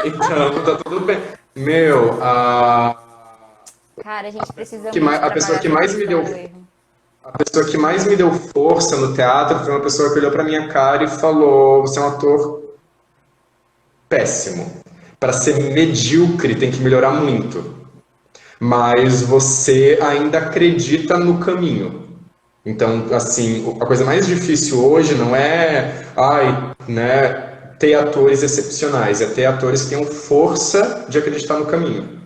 Então tá tudo bem. Meu, Cara, a gente precisa muito a pessoa trabalhar que essa mais me questão deu do erro. A pessoa que mais me deu força no teatro foi uma pessoa que olhou pra minha cara e falou: Você é um ator péssimo. Para ser medíocre tem que melhorar muito. Mas você ainda acredita no caminho. Então, assim, a coisa mais difícil hoje não é, ter atores excepcionais, é ter atores que tenham força de acreditar no caminho.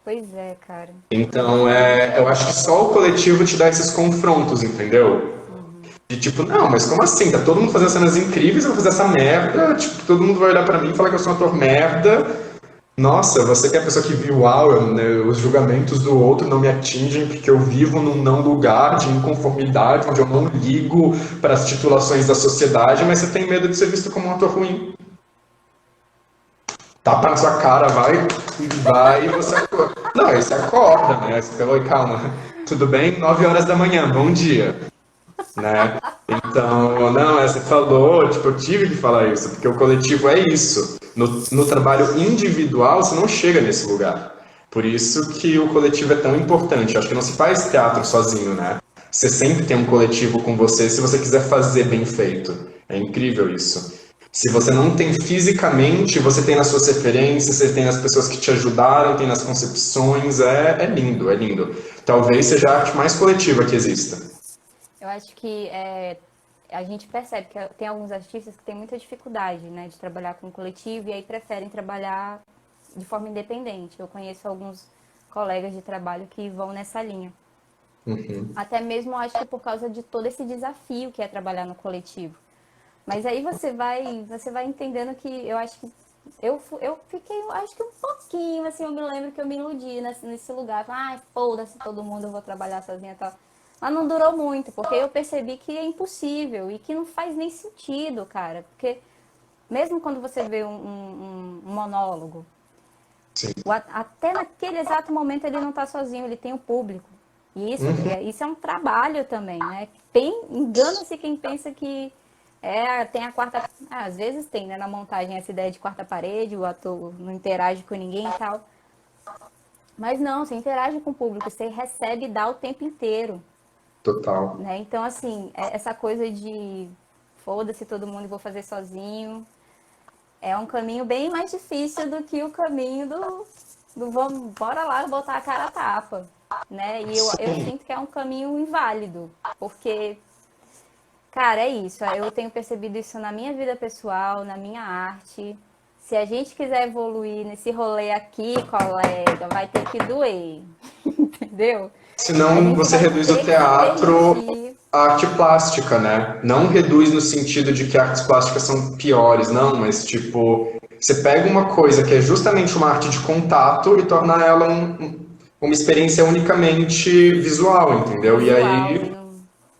Pois é, cara. Então, Infelizmente eu é. acho que só o coletivo te dá esses confrontos, entendeu? Uhum. De tipo, não, mas como assim? Tá todo mundo fazendo cenas incríveis, eu vou fazer essa merda. Tipo, todo mundo vai olhar pra mim e falar que eu sou um ator merda. Nossa, você que é a pessoa que viu, né, os julgamentos do outro não me atingem porque eu vivo num não lugar de inconformidade, onde eu não ligo para as titulações da sociedade, mas você tem medo de ser visto como um ator ruim. Tapa na sua cara, vai e você acorda. Não, aí você acorda, né? Aí você fala, oi, calma, tudo bem? 9 horas da manhã, bom dia. Né? Então, não, você falou, tipo, eu tive que falar isso, porque o coletivo é isso. No trabalho individual, você não chega nesse lugar. Por isso que o coletivo é tão importante. Acho que não se faz teatro sozinho, né? Você sempre tem um coletivo com você se você quiser fazer bem feito. É incrível isso. Se você não tem fisicamente, você tem nas suas referências, você tem nas pessoas que te ajudaram, tem nas concepções. É lindo, é lindo. Talvez seja a arte mais coletiva que exista. Eu acho que a gente percebe que tem alguns artistas que têm muita dificuldade, né, de trabalhar com coletivo e aí preferem trabalhar de forma independente. Eu conheço alguns colegas de trabalho que vão nessa linha. Uhum. Até mesmo acho que por causa de todo esse desafio que é trabalhar no coletivo. Mas aí você vai entendendo que eu acho que eu fiquei, acho que um pouquinho, assim, eu me lembro que eu me iludi nesse lugar. Ai, foda-se todo mundo, eu vou trabalhar sozinha e tal. Mas não durou muito, porque eu percebi que é impossível e que não faz nem sentido, cara. Porque mesmo quando você vê um monólogo, Sim. até naquele exato momento ele não está sozinho, ele tem o público. E Uhum. isso é um trabalho também, né? Engana-se quem pensa que tem a quarta. Às vezes tem, né? Na montagem essa ideia de quarta parede, o ator não interage com ninguém e tal. Mas não, você interage com o público, você recebe e dá o tempo inteiro. Total. Né? Então, assim, essa coisa de foda-se todo mundo e vou fazer sozinho é um caminho bem mais difícil do que o caminho do vamos, bora lá botar a cara a tapa. Né? E eu sinto que é um caminho inválido, porque, cara, é isso. Eu tenho percebido isso na minha vida pessoal, na minha arte. Se a gente quiser evoluir nesse rolê aqui, colega, vai ter que doer. Entendeu? A Senão gente você vai reduz o ter que se teatro permitir. à arte plástica, né? Não reduz no sentido de que artes plásticas são piores, não, mas tipo, você pega uma coisa que é justamente uma arte de contato e torna ela uma experiência unicamente visual, entendeu? E Visual aí e não.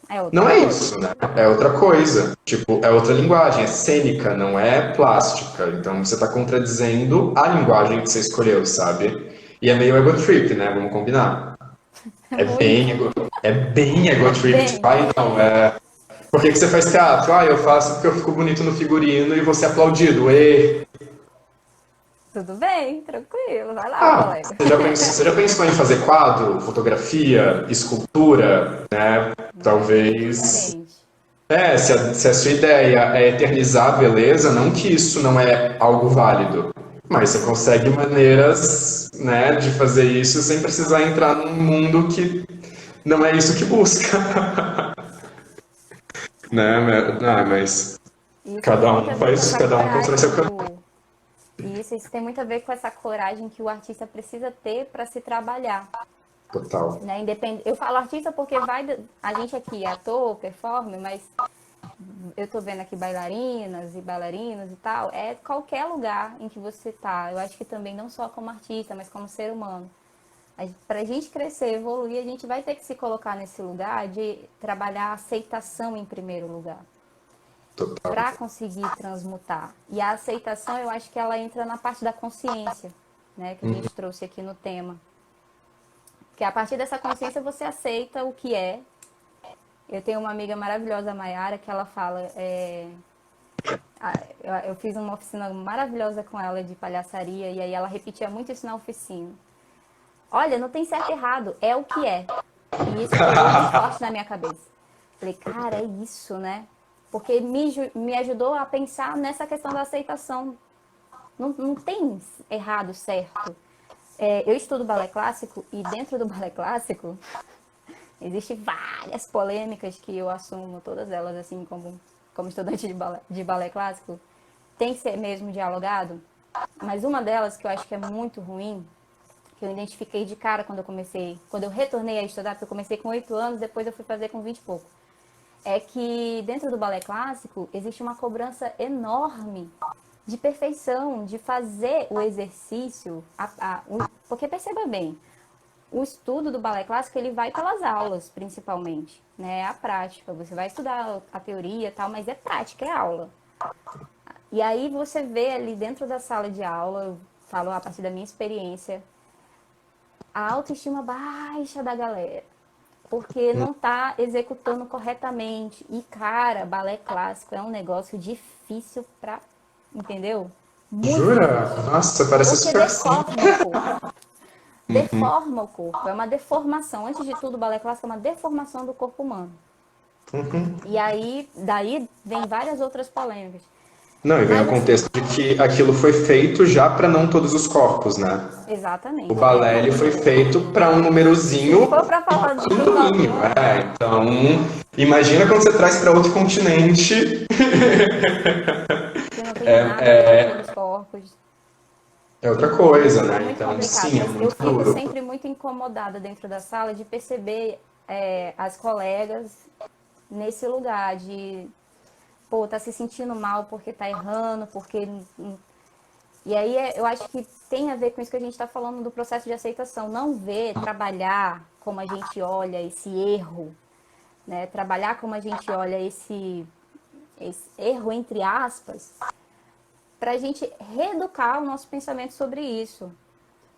É outra não é coisa. isso, né? É outra coisa. Tipo, é outra linguagem, é cênica, não é plástica. Então você está contradizendo a linguagem que você escolheu, sabe? E é meio ego trip, né? Vamos combinar. É É muito. bem ego, é bem ego É trip. Tipo, bem. ai não, por que que você faz teatro? Ah, eu faço porque eu fico bonito no figurino e vou ser aplaudido. E... Tudo bem, tranquilo. Vai lá, Ah, colega. você já pensou em fazer quadro, fotografia, escultura, né? Não, é bem Talvez. diferente. Se a sua ideia é eternizar a beleza, não que isso não é algo válido, mas você consegue maneiras, né, de fazer isso sem precisar entrar num mundo que não é isso que busca, né? Mas Isso tem cada muito um a ver com faz, essa cada um constrói seu caminho. coragem do. Isso isso tem muito a ver com essa coragem que o artista precisa ter para se trabalhar. Total. Né? Eu falo artista porque a gente aqui é ator, performer, mas eu tô vendo aqui bailarinas e bailarinos e tal, é qualquer lugar em que você tá. Eu acho que também não só como artista, mas como ser humano. Pra gente crescer, evoluir, a gente vai ter que se colocar nesse lugar de trabalhar a aceitação em primeiro lugar. Total. Para conseguir transmutar. E a aceitação, eu acho que ela entra na parte da consciência, né, que a gente trouxe aqui no tema. Porque a partir dessa consciência você aceita o que é. Eu tenho uma amiga maravilhosa, a Mayara, que ela fala... Eu fiz uma oficina maravilhosa com ela de palhaçaria, e aí ela repetia muito isso na oficina. Olha, não tem certo e errado, é o que é. E isso ficou muito forte na minha cabeça. Falei, cara, é isso, né? Porque me ajudou a pensar nessa questão da aceitação. Não tem errado, certo. Eu estudo balé clássico, e dentro do balé clássico existem várias polêmicas que eu assumo, todas elas, assim, como estudante de balé clássico, tem que ser mesmo dialogado. Mas uma delas que eu acho que é muito ruim, que eu identifiquei de cara quando eu retornei a estudar, porque eu comecei com 8 anos, depois eu fui fazer com 20 e pouco, é que dentro do balé clássico existe uma cobrança enorme de perfeição, de fazer o exercício, porque perceba bem, o estudo do balé clássico ele vai pelas aulas, principalmente, né? A prática, você vai estudar a teoria e tal, mas é prática, é aula. E aí você vê ali dentro da sala de aula, eu falo a partir da minha experiência, a autoestima baixa da galera, porque não tá executando corretamente. E, cara, balé clássico é um negócio difícil pra... Entendeu? Muito Jura? difícil. Nossa, parece Porque super deforma simples. o corpo. Deforma o corpo. É uma deformação. Antes de tudo, o balé clássico é uma deformação do corpo humano. E aí, daí vem várias outras polêmicas. Não, e vem o Mas, contexto de que aquilo foi feito já para não todos os corpos, né? exatamente. O balé ele foi feito para um númerozinho Se for pra falar do pequenininho, então imagina quando você traz para outro continente. que não tem nada a ver com os corpos. É outra coisa, É né? muito Então, complicado, sim, é mas eu muito fico duro. sempre muito incomodada dentro da sala de perceber as colegas nesse lugar de, pô, tá se sentindo mal porque tá errando, porque... E aí eu acho que tem a ver com isso que a gente está falando do processo de aceitação. Não ver, trabalhar como a gente olha esse erro, né? Trabalhar como a gente olha esse erro, entre aspas, para a gente reeducar o nosso pensamento sobre isso.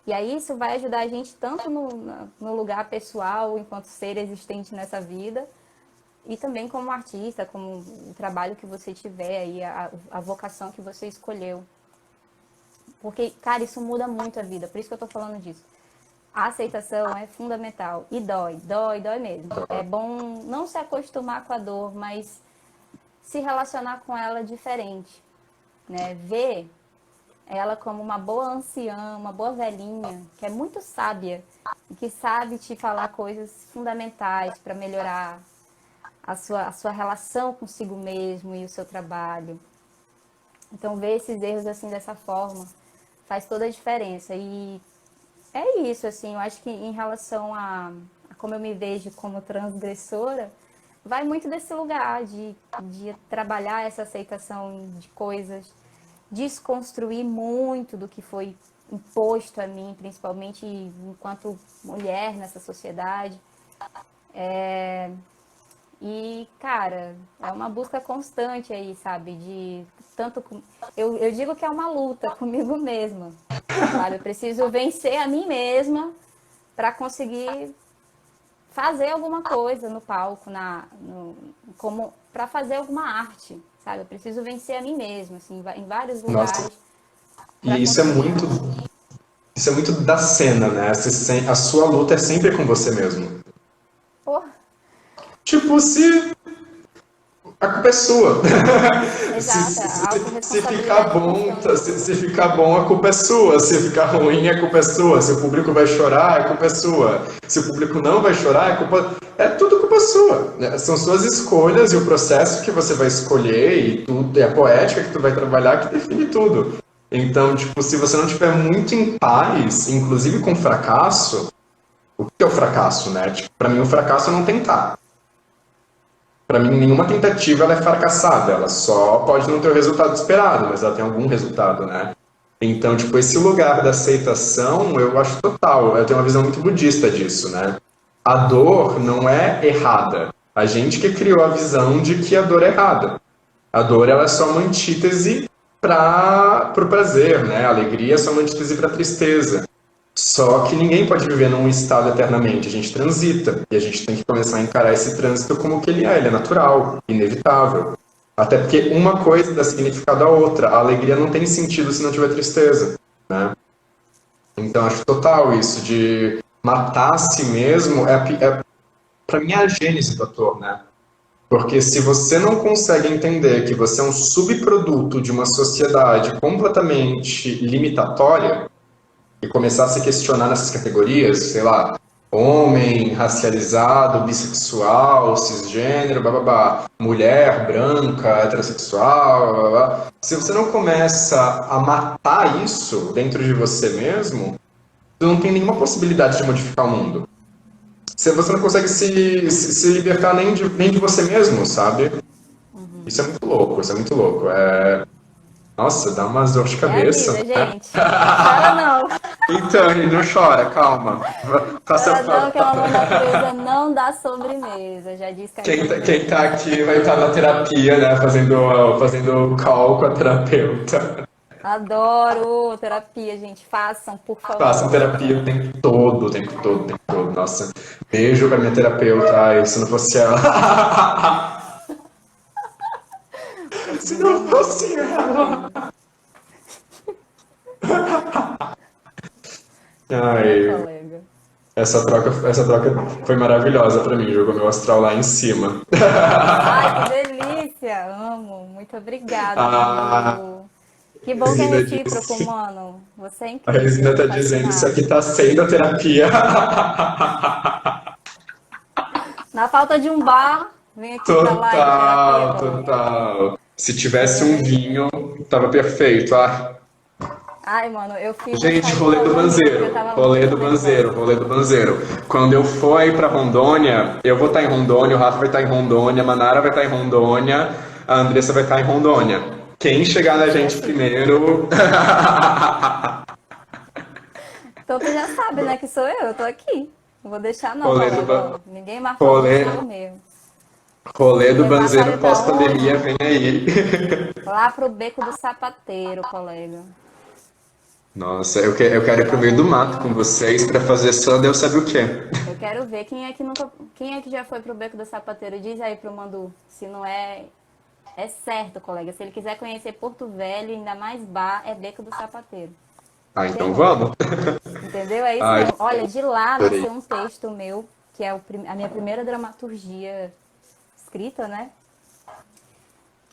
E aí isso vai ajudar a gente tanto no lugar pessoal, enquanto ser existente nessa vida, e também como artista, como o trabalho que você tiver aí, a vocação que você escolheu. Porque, cara, isso muda muito a vida, por isso que eu tô falando disso. A aceitação é fundamental e dói mesmo. É bom não se acostumar com a dor, mas se relacionar com ela diferente, né? Ver ela como uma boa anciã, uma boa velhinha, que é muito sábia e que sabe te falar coisas fundamentais para melhorar a sua relação consigo mesmo e o seu trabalho. Então, ver esses erros assim dessa forma faz toda a diferença. E é isso, assim, eu acho que em relação a como eu me vejo como transgressora, vai muito desse lugar de trabalhar essa aceitação de coisas, desconstruir muito do que foi imposto a mim, principalmente enquanto mulher nessa sociedade. E, cara, é uma busca constante aí, sabe? Eu digo que é uma luta comigo mesma, sabe? Eu preciso vencer a mim mesma para conseguir fazer alguma coisa no palco, como para fazer alguma arte, sabe? Eu preciso vencer a mim mesma, assim, em vários lugares. Nossa, e isso é muito da cena, né? A sua luta é sempre com você mesmo. Porra, Tipo, se a culpa é sua. exato, a Se autorresponsabilidade ficar é bom, constante. se ficar bom, a culpa é sua. Se ficar ruim, a culpa é sua. Se o público vai chorar, a culpa é sua. Se o público não vai chorar, é tudo culpa sua. São suas escolhas e o processo que você vai escolher e tudo, e a poética que tu vai trabalhar que define tudo. Então, tipo, se você não tiver muito em paz, inclusive com fracasso, o que é o fracasso, né? Tipo, para mim o fracasso é não tentar. Para mim nenhuma tentativa ela é fracassada, ela só pode não ter o resultado esperado, mas ela tem algum resultado, né? Então, tipo, esse lugar da aceitação, eu acho total. Eu tenho uma visão muito budista disso, né? A dor não é errada. A gente que criou a visão de que a dor é errada. A dor ela é só uma antítese para o prazer, né? A alegria é só uma antítese para a tristeza. Só que ninguém pode viver num estado eternamente, a gente transita e a gente tem que começar a encarar esse trânsito como que ele é natural, inevitável. Até porque uma coisa dá significado à outra, a alegria não tem sentido se não tiver tristeza, né? Então acho total isso de matar a si mesmo para mim é a gênese do ator, né? Porque se você não consegue entender que você é um subproduto de uma sociedade completamente limitatória e começar a se questionar nessas categorias, sei lá, homem, racializado, bissexual, cisgênero, bababá, mulher, branca, heterossexual, bababá. Se você não começa a matar isso dentro de você mesmo, você não tem nenhuma possibilidade de modificar o mundo. Se você não consegue se libertar nem de você mesmo, sabe? Uhum. Isso é muito louco, isso é muito louco. Nossa, dá umas dor de É a cabeça, vida, né? gente. Chora não. Então, ele não chora, calma. Faça, Chora não, que a mamãe natureza não dá sobremesa. Já disse quem, Caetano quem tá Veloso. aqui vai estar na terapia, né? Fazendo call com a terapeuta. Adoro terapia, gente. Façam, por Façam favor. terapia o tempo todo, o tempo todo, o tempo todo. Nossa, beijo pra minha terapeuta. Ai, se não fosse ela. Posso Se dizer não mesmo, fosse com ela. certeza. Ô, Ai, colega. essa troca foi maravilhosa pra mim, jogou meu astral lá em cima. Ai, que delícia! Amo. Muito obrigada, A Manu. Que bom que é Resina recíproco, disse, mano. Você é a incrível, Resina tô tá dizendo isso fascinada. aqui tá sendo a terapia. Na falta de um bar, vem aqui pra live terapia, Total, colega. total. Se tivesse Entendeu? um vinho, tava perfeito. Ah, Ai, mano, eu fiz um gente, chá de rolê do camomila porque eu Banzeiro. tava Rolê muito do Banzeiro, nervosa. rolê do Banzeiro. Quando eu for aí pra Rondônia, eu vou estar em Rondônia, o Rafa vai estar em Rondônia, a Manara vai estar em Rondônia, a Andressa vai estar em Rondônia. Quem chegar na Vai ser gente assim. primeiro. Então tu já sabe, né, que sou eu tô aqui. Não vou deixar não, rolê do, colega, ó. Ba- Ninguém mais faltou, rolê, sou eu mesmo. rolê Vou do levar, sabe Banzeiro pra pós-pandemia, onde? vem aí. Lá pro Beco do Sapateiro, colega. Nossa, eu quero ir pro meio do mato com Famosinho. vocês pra fazer só Deus sabe o quê. Eu quero ver quem é que nunca, quem é que já foi pro Beco do Sapateiro. Diz aí pro Mandu, se não é, é certo, colega. Se ele quiser conhecer Porto Velho, ainda mais bar, é Beco do Sapateiro. Ah, Não tem então outra. vamos? Entendeu? É isso Ai, mesmo. Olha, de lá adorei. nasceu um texto meu, que é a minha primeira dramaturgia escrita, né?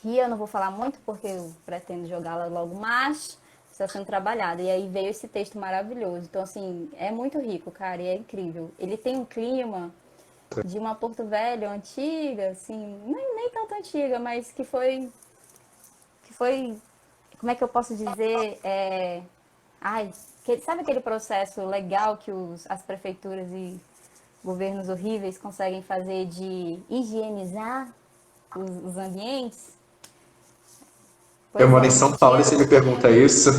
Que eu não vou falar muito porque eu pretendo jogá-la logo, mas está sendo trabalhada. E aí veio esse texto maravilhoso. Então, assim, é muito rico, cara, e é incrível. Ele tem um clima de uma Porto Velho antiga, assim, nem tanto antiga, mas que foi, como é que eu posso dizer? Ai, sabe aquele processo legal que as prefeituras e governos horríveis conseguem fazer de higienizar os ambientes? Eu Pois moro é, em a São gente Paulo e tinha. você me pergunta isso.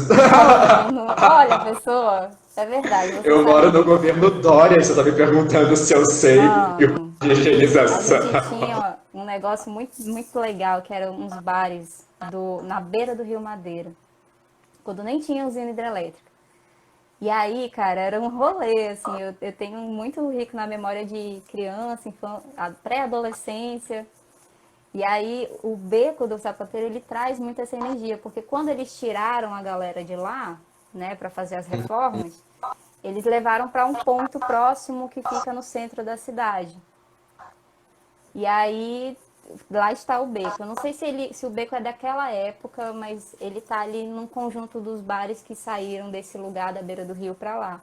Olha, pessoa, é verdade, você Eu sabe moro no disso. governo Dória e você tá me perguntando se eu sei Não, de a higienização. gente tinha um negócio muito, muito legal, que eram uns bares na beira do Rio Madeira, quando nem tinha usina hidrelétrica. E aí, cara, era um rolê, assim, eu tenho muito rico na memória de criança, pré-adolescência. E aí, o Beco do Sapateiro, ele traz muito essa energia, porque quando eles tiraram a galera de lá, né, para fazer as reformas, eles levaram para um ponto próximo que fica no centro da cidade. E aí, lá está o Beco. Eu não sei se o Beco é daquela época, mas ele tá ali num conjunto dos bares que saíram desse lugar da beira do rio para lá.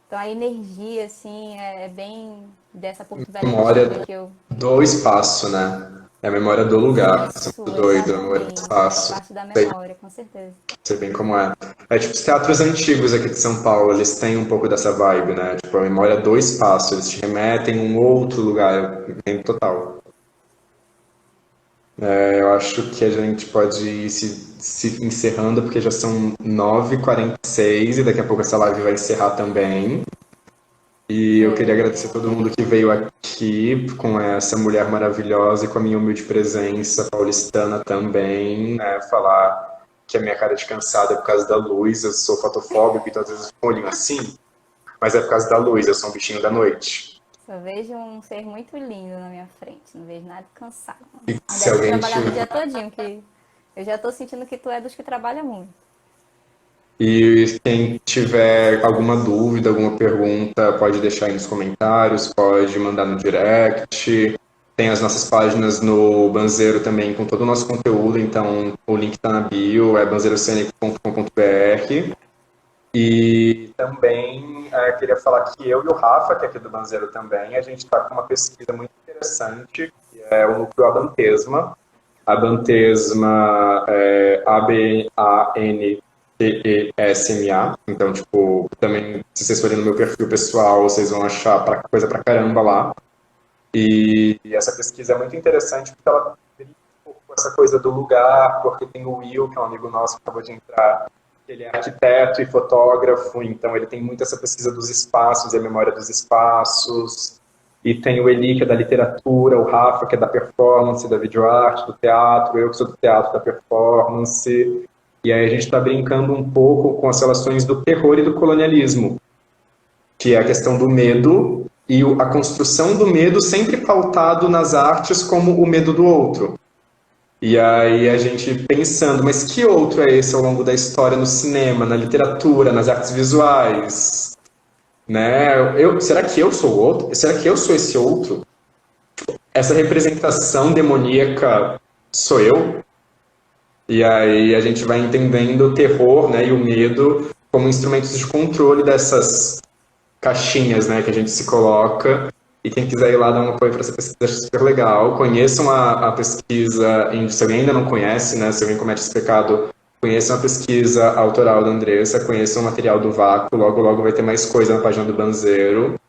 Então a energia, assim, é bem dessa Porto Velho antiga Memória que eu. do espaço, né? É a memória do lugar. Isso é Isso, muito doido, a memória do exatamente. Faz espaço. parte da Sei, memória, com certeza. sei bem como é. É tipo os teatros antigos aqui de São Paulo, eles têm um pouco dessa vibe, né? Tipo, a memória do espaço, eles te remetem a um outro lugar, em total. É, eu acho que a gente pode ir se encerrando, porque já são 9h46 e daqui a pouco essa live vai encerrar também. E eu queria agradecer a todo mundo que veio aqui com essa mulher maravilhosa e com a minha humilde presença paulistana também, né? Falar que a minha cara de cansada é por causa da luz, eu sou fotofóbico, então às vezes eu fico com o olhinho assim, mas é por causa da luz, eu sou um bichinho da noite. Só vejo um ser muito lindo na minha frente, não vejo nada cansado. E Mas se deve alguém trabalhar o tiver dia todinho, que eu já tô sentindo que tu é dos que trabalha muito. E quem tiver alguma dúvida, alguma pergunta, pode deixar aí nos comentários, pode mandar no direct. Tem as nossas páginas no Banzeiro também com todo o nosso conteúdo, então o link está na bio, é banzeirocênico.com.br. E também queria falar que eu e o Rafa, que é aqui do Banzeiro também, a gente está com uma pesquisa muito interessante, que é o núcleo Abantesma. Abantesma é ABANTESMA. Então, tipo, também, se vocês forem no meu perfil pessoal, vocês vão achar coisa pra caramba lá. E essa pesquisa é muito interessante porque ela brinca um pouco com essa coisa do lugar, porque tem o Will, que é um amigo nosso que acabou de entrar, ele é arquiteto e fotógrafo, então ele tem muito essa pesquisa dos espaços e a memória dos espaços. E tem o Eli, que é da literatura, o Rafa, que é da performance, da videoarte, do teatro, eu que sou do teatro, da performance. E aí a gente está brincando um pouco com as relações do terror e do colonialismo, que é a questão do medo e a construção do medo sempre pautado nas artes como o medo do outro. E aí a gente pensando, mas que outro é esse ao longo da história no cinema, na literatura, nas artes visuais, né? Será que eu sou outro? Será que eu sou esse outro? Essa representação demoníaca sou eu? E aí a gente vai entendendo o terror, né, e o medo como instrumentos de controle dessas caixinhas, né, que a gente se coloca. E quem quiser ir lá dar um apoio para essa pesquisa, acho super legal. Conheçam a pesquisa, se alguém ainda não conhece, né, se alguém comete esse pecado, conheçam a pesquisa autoral da Andressa, conheçam o material do Vácuo, logo logo vai ter mais coisa na página do Banzeiro.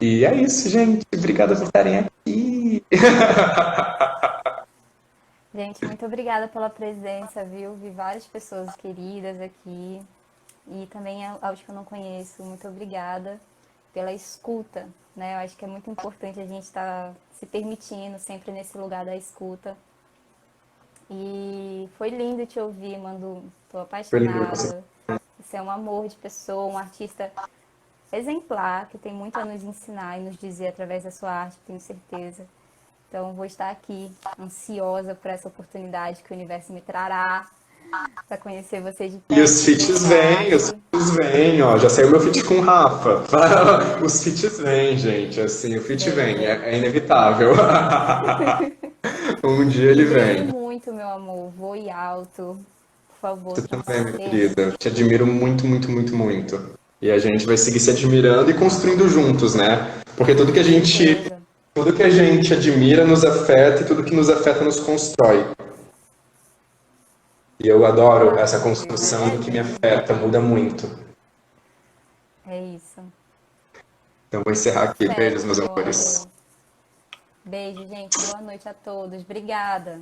E é isso, gente. Obrigada por estarem aqui. Gente, muito obrigada pela presença, viu? Vi várias pessoas queridas aqui e também aos que eu não conheço. Muito obrigada pela escuta, né? Eu acho que é muito importante a gente estar se permitindo sempre nesse lugar da escuta. E foi lindo te ouvir, Mandu. Tô Foi lindo você. apaixonada. Você é um amor de pessoa, um artista exemplar, que tem muito a nos ensinar e nos dizer através da sua arte, tenho certeza. Então, vou estar aqui, ansiosa por essa oportunidade que o universo me trará para conhecer você de E perto, os ver feats sua vêm, os arte. feats vêm, ó. Já saiu meu feat com o Rafa. Os feats vêm, gente. Assim, o feat vem, Vem. é inevitável. Um dia E ele brilhe vem. muito, meu amor. Voe alto. Por favor, Você tenho também, minha certeza. querida. Te admiro muito, muito, muito, muito. E a gente vai seguir se admirando e construindo juntos, né? Porque Com certeza. tudo que a gente admira nos afeta e tudo que nos afeta nos constrói. E eu adoro Ai, essa meu Deus. construção do que me afeta, muda muito. É isso. Então vou encerrar aqui. Beijos, Certo, meus meu amores. amor. Beijo, gente. Boa noite a todos. Obrigada.